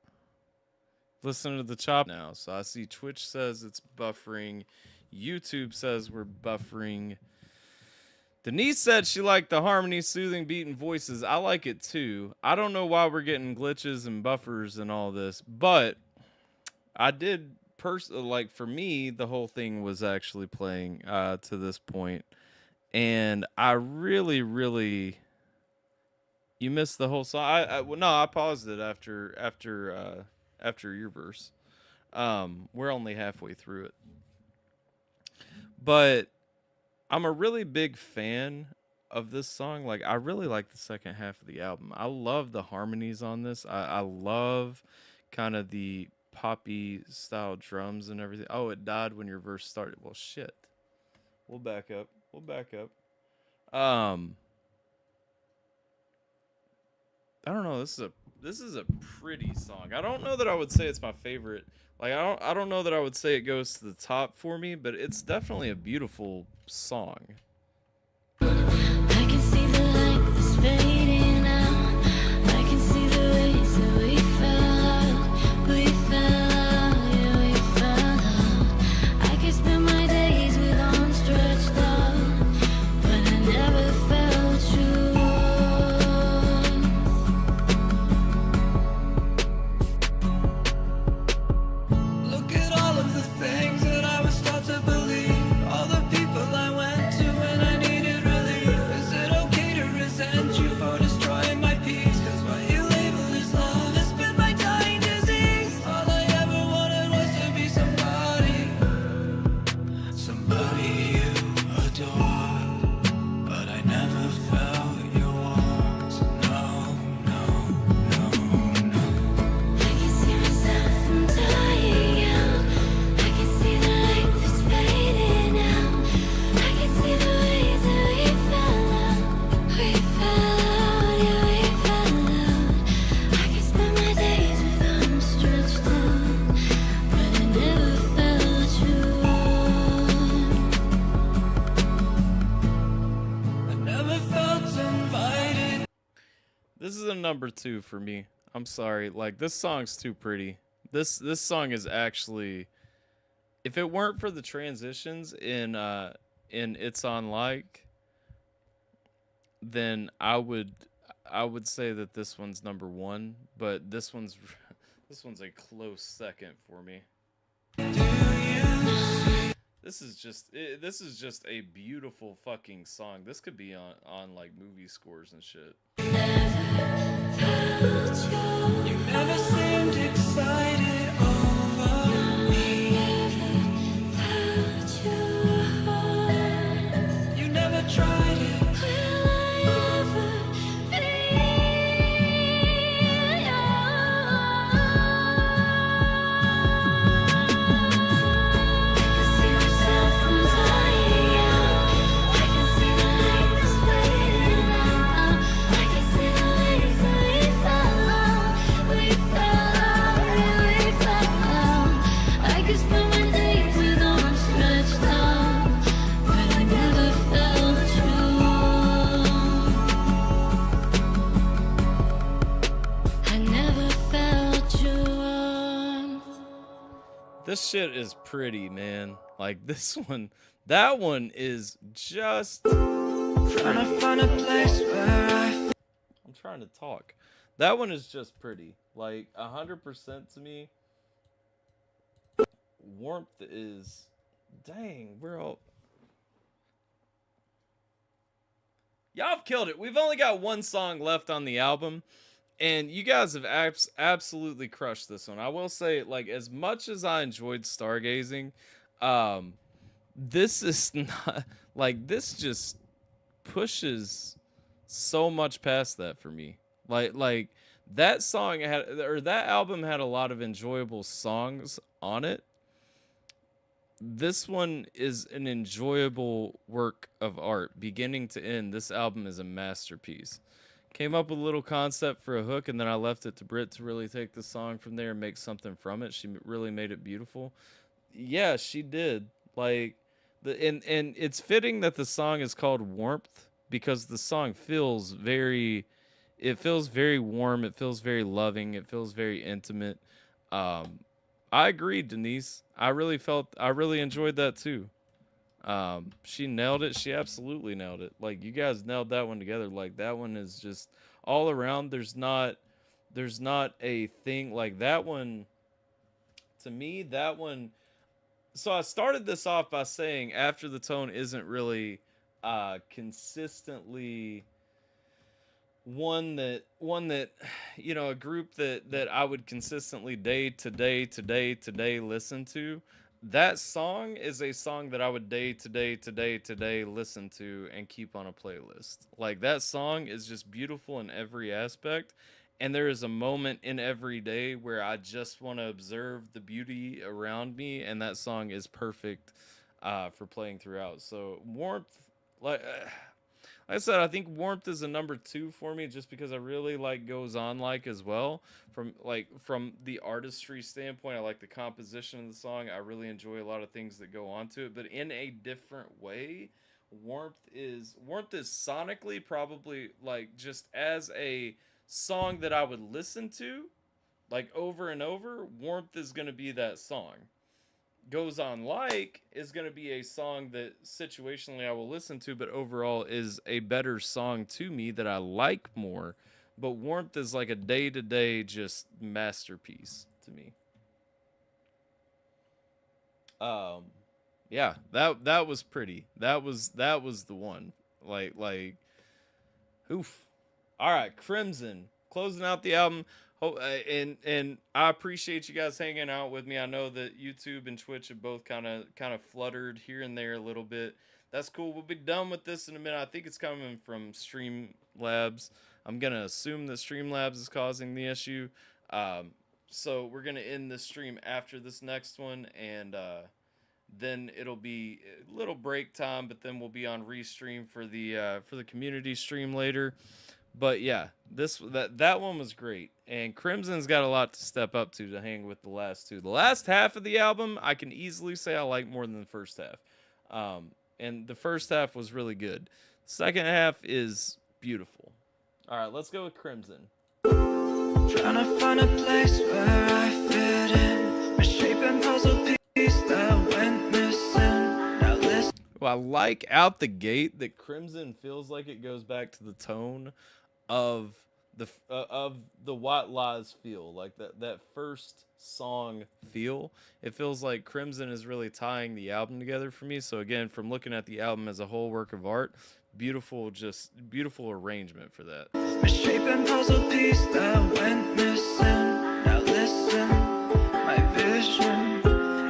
Listen to the chop now. So I see Twitch says it's buffering. YouTube says we're buffering. Denise said she liked the harmony, soothing beat, and voices. I like it too. I don't know why we're getting glitches and buffers and all this, but I did like for me, the whole thing was actually playing to this point, and I really. You missed the whole song. I paused it after your verse. We're only halfway through it, but I'm a really big fan of this song. Like, I really like the second half of the album. I love the harmonies on this. I love kind of the poppy style drums and everything. Oh, it died when your verse started. Well, shit. We'll back up. I don't know. This is a pretty song. I don't know that I would say it's my favorite. Like, I don't know that I would say it goes to the top for me, but it's definitely a beautiful song. I can see the light that's fading out. I can see the ways that we fell somebody you adore, but I never felt your warmth. No, no, no, no. I can see myself from dying out. I can see the light that's fading out. I can see the ways that we fell out. We fell out, yeah, we fell out. I can spend my days with arms stretched out, but I never felt you. I never felt invited. This is a number 2 for me. I'm sorry. Like, this song's too pretty. This song is actually, if it weren't for the transitions in It's On Like, then I would say that this one's number 1, but this one's a close second for me. This is just a beautiful fucking song. This could be on like movie scores and shit. You never seemed excited over me. You never tried it. This shit is pretty, man. Like, this one, that one is just. Trying to find a place where I'm trying to talk. That one is just pretty. Like, 100% to me. Warmth is. Dang, we're all. Y'all have killed it. We've only got one song left on the album. And you guys have absolutely crushed this one. I will say, like, as much as I enjoyed Stargazing, this is not, like, this just pushes so much past that for me. Like that song that album had a lot of enjoyable songs on it. This one is an enjoyable work of art, beginning to end. This album is a masterpiece. Came up with a little concept for a hook, and then I left it to Britt to really take the song from there and make something from it. She really made it beautiful. Yeah, she did. Like, and it's fitting that the song is called Warmth, because the song feels very warm. It feels very loving. It feels very intimate. I agree, Denise. I really enjoyed that too. She nailed it. She absolutely nailed it. Like, you guys nailed that one together. Like, that one is just all around. There's not a thing like that one. To me, that one. So I started this off by saying After the Tone isn't really consistently one that you know, a group that I would consistently day to day listen to. That song is a song that I would day to day listen to and keep on a playlist. Like, that song is just beautiful in every aspect, and there is a moment in every day where I just want to observe the beauty around me, and that song is perfect for playing throughout. So Warmth, like I said, I think Warmth is a number 2 for me, just because I really like Goes On Like as well. From the artistry standpoint, I like the composition of the song. I really enjoy a lot of things that go onto it, but in a different way. Warmth is sonically probably, like, just as a song that I would listen to, like, over and over. Warmth is going to be that song. Goes On Like is going to be a song that situationally I will listen to, but overall is a better song to me that I like more. But Warmth is like a day-to-day just masterpiece to me. Yeah, that was pretty. That was the one. Like oof. All right, Crimson, closing out the album. And I appreciate you guys hanging out with me. I know that YouTube and Twitch have both kind of fluttered here and there a little bit. That's cool. We'll be done with this in a minute. I think it's coming from Streamlabs. I'm gonna assume that Streamlabs is causing the issue. Um, so we're gonna end this stream after this next one, and then it'll be a little break time. But then we'll be on restream for the community stream later. But yeah, that one was great, and Crimson's got a lot to step up to hang with the last two. The last half of the album, I can easily say I like more than the first half, and the first half was really good. The second half is beautiful. All right, let's go with Crimson. Trying to find a place where I fit in, misshapen puzzle piece that went missing. Now listen. Well, I like out the gate that Crimson feels like it goes back to the tone of the White Lies feel, like that first song feel. It feels like Crimson is really tying the album together for me. So again, from looking at the album as a whole work of art, beautiful arrangement for that. Misshapen puzzle piece that went missing. Now listen, my vision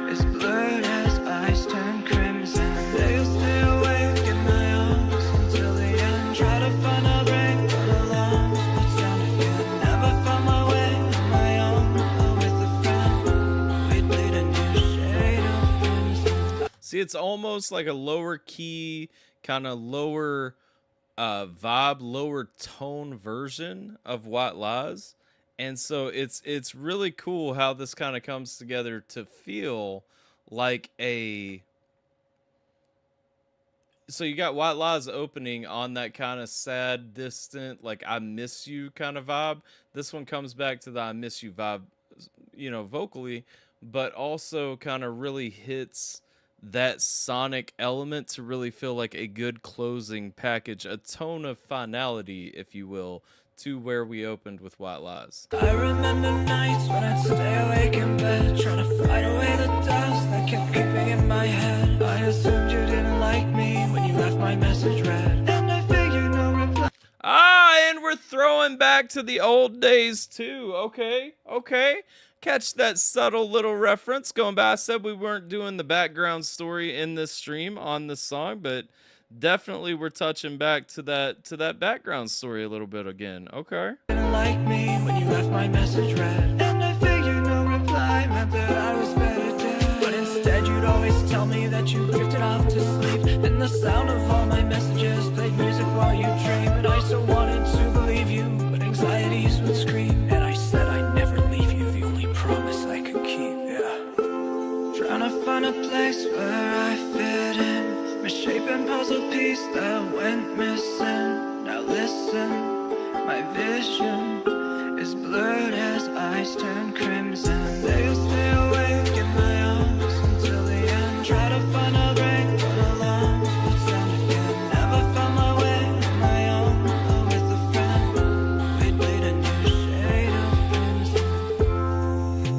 is blurred as eyes turn crimson. They'll stay awake in my arms until the end. Try to find a break, but alone. What's down again? Never found my way on my own. Or with a friend, we'd bleed a new shade of crimson. See, it's almost like a lower key, kind of lower vibe, lower tone version of White Lies. And so it's really cool how this kind of comes together to feel like a, so you got White Lies opening on that kind of sad, distant, like I miss you kind of vibe. This one comes back to the I miss you vibe, vocally, but also kind of really hits that sonic element to really feel like a good closing package, a tone of finality, if you will, to where we opened with White Lies. I remember nights when I'd stay awake in bed, trying to fight away the dust that kept creeping in my head. I assumed you didn't like me when you left my message read, and I figured no reply. And we're throwing back to the old days too. Okay. Catch that subtle little reference going back. I said we weren't doing the background story in this stream on this song, but definitely we're touching back to that background story a little bit again. Okay. Didn't like me when you left my message read, and I figured no reply meant that I was better dead. But instead you'd always tell me that you drifted off to sleep, and the sound of all my messages played music while you dream. And I so wanted to believe you, but anxieties would scream, and I said I'd never leave you, the only promise I could keep. Yeah, trying to find a place where I fit in, misshapen puzzle piece that went missing. Now listen, my vision is blurred as eyes turn crimson. They'll stay awake in my arms until the end. Try to find a break, but alone. What's down again? Never found my way on my own. Or with a friend, we'd bleed a new shade of crimson.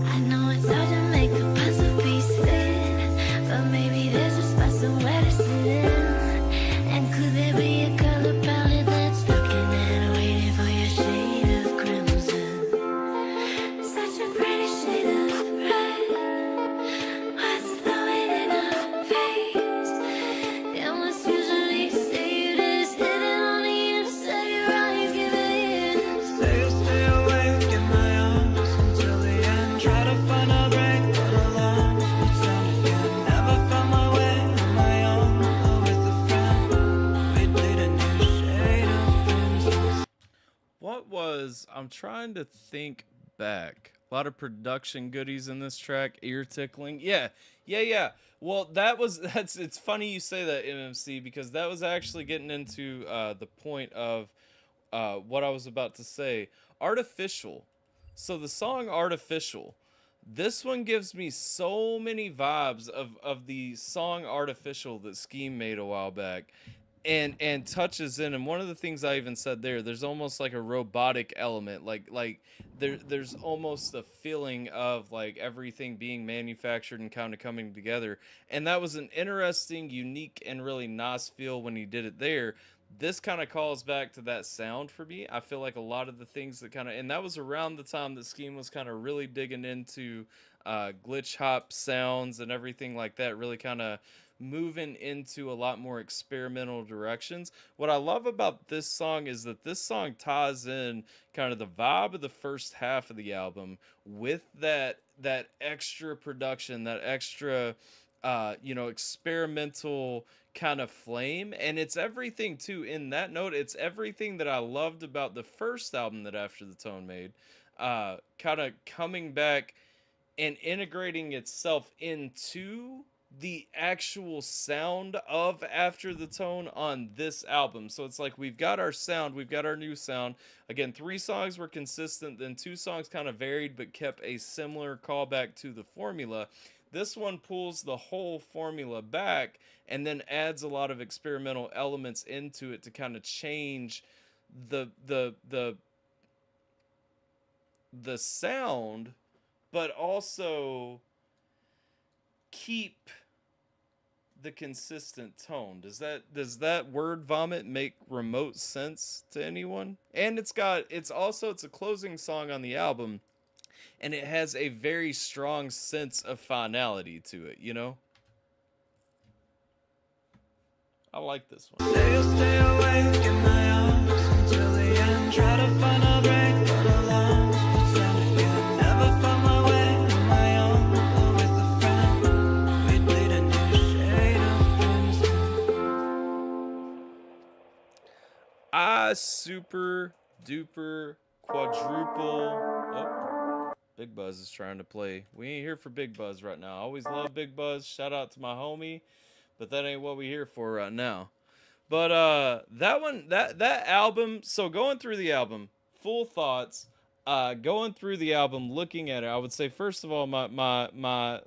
I know it's hard to make a puzzle piece fit, but maybe there's a spot somewhere to sit in. And could there be a color palette that's looking and waiting for your shade of crimson? Such a pretty shade of red. What's flowing in our veins? It must usually say it is hidden on the inside. Your eyes give it in. They'll stay awake in my arms until the end. Try to find a break, but alone. What's down again? Never found my way on my own. Or with a friend, we'd bleed a new shade of crimson. I'm trying to think back. A lot of production goodies in this track, ear tickling. Yeah. Well, it's funny you say that, MMC, because that was actually getting into the point of what I was about to say. Artificial. So the song Artificial, this one gives me so many vibes of the song Artificial that Scheme made a while back. And touches in, and one of the things I even said there's almost like a robotic element, like there's almost a feeling of like everything being manufactured and kind of coming together, and that was an interesting, unique, and really nice feel when he did it there. this kind of calls back to that sound for me. I feel like a lot of the things that kind of, and that was around the time that Scheme was kind of really digging into glitch hop sounds and everything like that, really kind of moving into a lot more experimental directions. What I love about this song is that this song ties in kind of the vibe of the first half of the album with that extra production, that extra experimental kind of flame. And it's everything too in that note. It's everything that I loved about the first album that After the Tone made, kind of coming back and integrating itself into the actual sound of After the Tone on this album. So it's like we've got our sound, we've got our new sound. Again, 3 songs were consistent, then 2 songs kind of varied but kept a similar callback to the formula. This one pulls the whole formula back and then adds a lot of experimental elements into it to kind of change the sound, but also keep the consistent tone. Does that word vomit make remote sense to anyone? And it's a closing song on the album, and it has a very strong sense of finality to it, you know? I like this one. Say you'll stay awake in my arms until the end. Try to find a break, but alarms will sound again. Never found my way on my own or with a friend. We'd bleed a new shade of crimson. I super duper quadruple. Oh, Big Buzz is trying to play. We ain't here for Big Buzz right now. I always love Big Buzz. Shout out to my homie, but that ain't what we here for right now. But that one, that album. So going through the album, full thoughts. Going through the album, looking at it, I would say first of all, my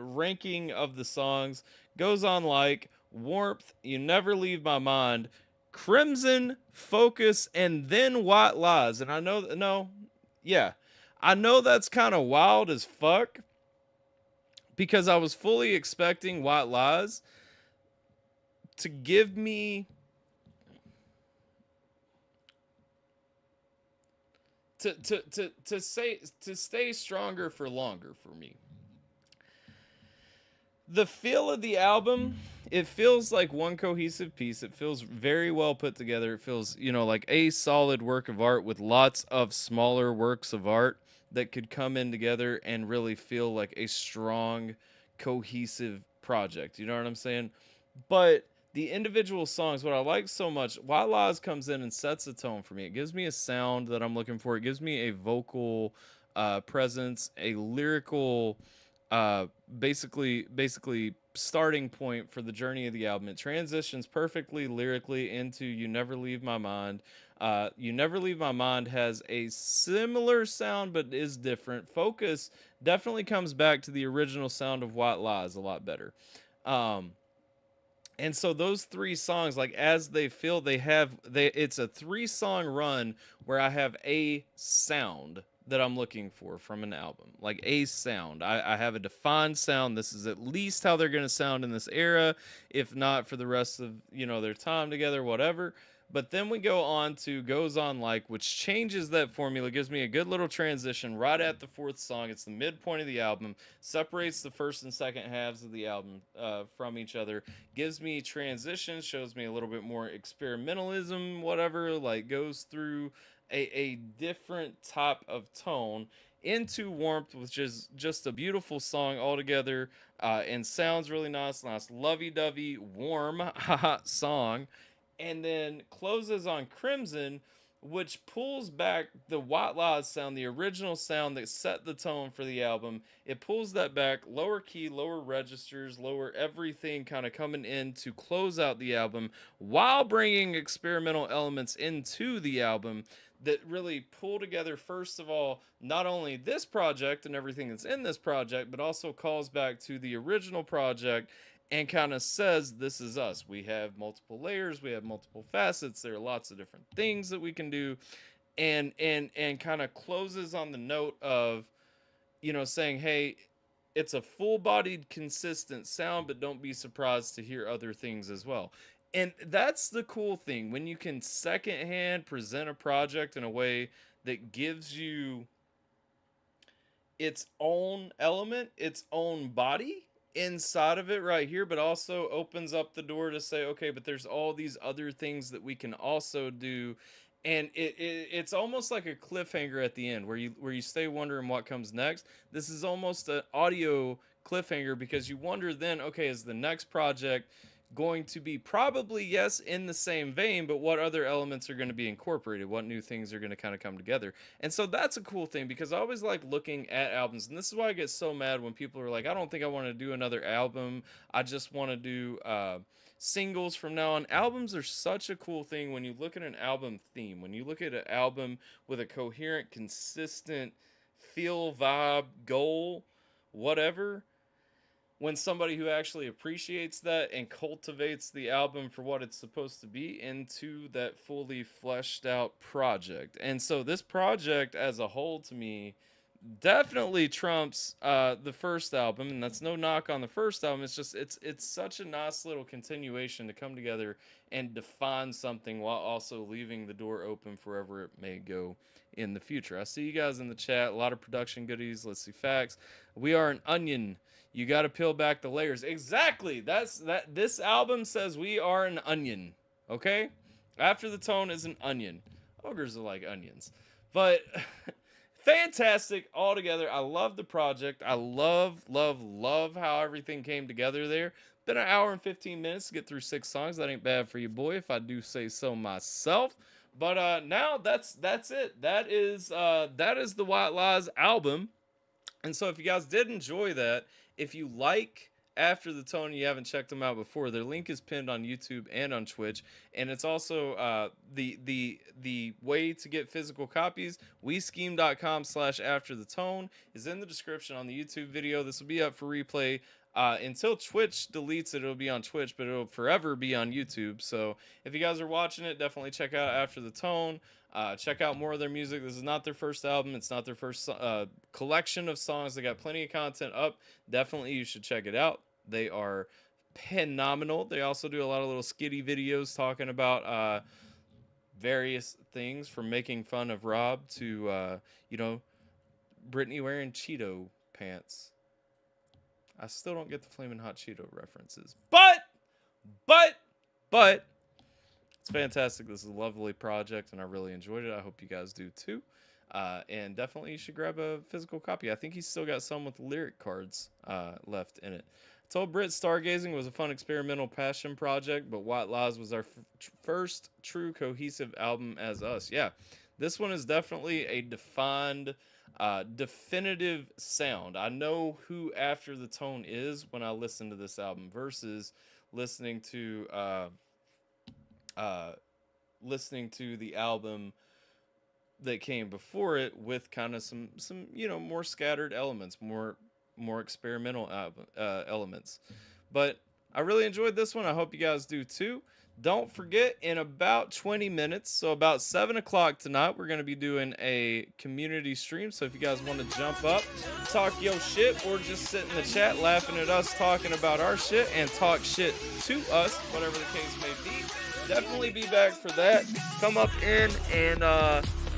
ranking of the songs goes on like Warmth, You Never Leave My Mind, Crimson, Focus, and then White Lies. And I know, no, yeah, I know that's kind of wild as fuck because I was fully expecting White Lies to give me to stay stronger for longer for me. The feel of the album, it feels like one cohesive piece. It feels very well put together. It feels, like a solid work of art with lots of smaller works of art that could come in together and really feel like a strong, cohesive project. You know what I'm saying? But the individual songs, what I like so much, White Lies comes in and sets a tone for me. It gives me a sound that I'm looking for. It gives me a vocal presence, a lyrical basically starting point for the journey of the album. It transitions perfectly lyrically into You Never Leave My Mind. You Never Leave My Mind has a similar sound but is different. Focus definitely comes back to the original sound of White Lies a lot better. And so those 3 songs, like as they feel, it's a 3-song run where I have a sound that I'm looking for from an album, like a sound. I have a defined sound. This is at least how they're going to sound in this era, if not for the rest of, their time together, whatever. But then we go on to Goes On Like, which changes that formula, gives me a good little transition right at the 4th song. It's the midpoint of the album, separates the first and second halves of the album from each other, gives me transitions, shows me a little bit more experimentalism, whatever, like goes through a different type of tone into Warmth, which is just a beautiful song altogether and sounds really nice lovey-dovey, warm song. And then closes on Crimson, which pulls back the White Lies sound, the original sound that set the tone for the album. It pulls that back, lower key, lower registers, lower everything kind of coming in to close out the album while bringing experimental elements into the album that really pull together, first of all, not only this project and everything that's in this project, but also calls back to the original project and kind of says, this is us. We have multiple layers, we have multiple facets, there are lots of different things that we can do, and kind of closes on the note of, saying, hey, it's a full-bodied, consistent sound, but don't be surprised to hear other things as well. And that's the cool thing when you can secondhand present a project in a way that gives you its own element, its own body inside of it right here, but also opens up the door to say, okay, but there's all these other things that we can also do. And it's almost like a cliffhanger at the end where you stay wondering what comes next. This is almost an audio cliffhanger because you wonder then, okay, is the next project going to be probably, yes, in the same vein, but what other elements are going to be incorporated? What new things are going to kind of come together? And so that's a cool thing because I always like looking at albums. And this is why I get so mad when people are like, I don't think I want to do another album. I just want to do singles from now on. Albums are such a cool thing when you look at an album theme, when you look at an album with a coherent, consistent feel, vibe, goal, whatever. When somebody who actually appreciates that and cultivates the album for what it's supposed to be into that fully fleshed out project. And so this project as a whole to me definitely trumps the first album, and that's no knock on the first album. It's just it's such a nice little continuation to come together and define something while also leaving the door open for wherever it may go in the future. I see you guys in the chat, a lot of production goodies. Let's see facts. We are an onion. You got to peel back the layers. Exactly. This album says we are an onion. Okay? After the Tone is an onion. Ogres are like onions. But fantastic altogether. I love the project. I love how everything came together there. Been an hour and 15 minutes to get through 6 songs. That ain't bad for you, boy, if I do say so myself. But now that's it. That is the White Lies album. And so if you guys did enjoy that, if you like After the Tone, you haven't checked them out before, their link is pinned on YouTube and on Twitch, and it's also the way to get physical copies. WeScheme.com/AfterTheTone is in the description on the YouTube video. This will be up for replay until Twitch deletes it. It'll be on Twitch, but it'll forever be on YouTube. So if you guys are watching it, definitely check out After the Tone. Check out more of their music. This is not their first album. It's not their first collection of songs. They got plenty of content up. Definitely you should check it out. They are phenomenal. They also do a lot of little skitty videos talking about various things, from making fun of Rob to, Brittany wearing Cheeto pants. I still don't get the Flamin' Hot Cheeto references. But it's fantastic. This is a lovely project, and I really enjoyed it. I hope you guys do too. And definitely you should grab a physical copy. I think he's still got some with lyric cards left in it. I told Britt Stargazing was a fun experimental passion project, but White Lies was our first true cohesive album as us. Yeah, this one is definitely a defined, definitive sound. I know who After the Tone is when I listen to this album versus listening to the album that came before it with kind of some more scattered elements, more experimental elements. But I really enjoyed this one. I hope you guys do too. Don't forget, in about 20 minutes, so about 7 o'clock tonight, we're going to be doing a community stream. So if you guys want to jump up, talk your shit, or just sit in the chat laughing at us talking about our shit and talk shit to us, whatever the case may be, definitely be back for that. Come up in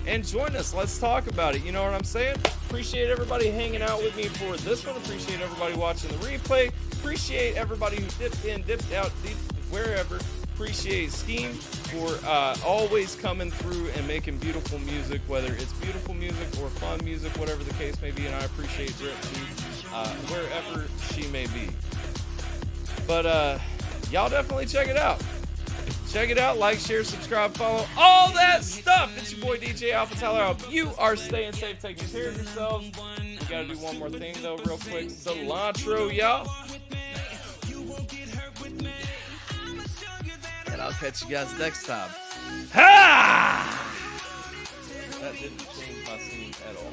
and join us. Let's talk about it. You know what I'm saying? Appreciate everybody hanging out with me for this one. Appreciate everybody watching the replay. Appreciate everybody who dipped in, dipped out, wherever. Appreciate Scheme for always coming through and making beautiful music, whether it's beautiful music or fun music, whatever the case may be. And I appreciate Britt too, wherever she may be. But y'all definitely check it out. Check it out. Like, share, subscribe, follow, all that stuff. It's your boy DJ AlphaTyler. I hope you are staying safe, taking care of yourselves. We gotta do one more thing though, real quick. Cilantro, y'all. And I'll catch you guys next time. Ha! That didn't change my scene at all.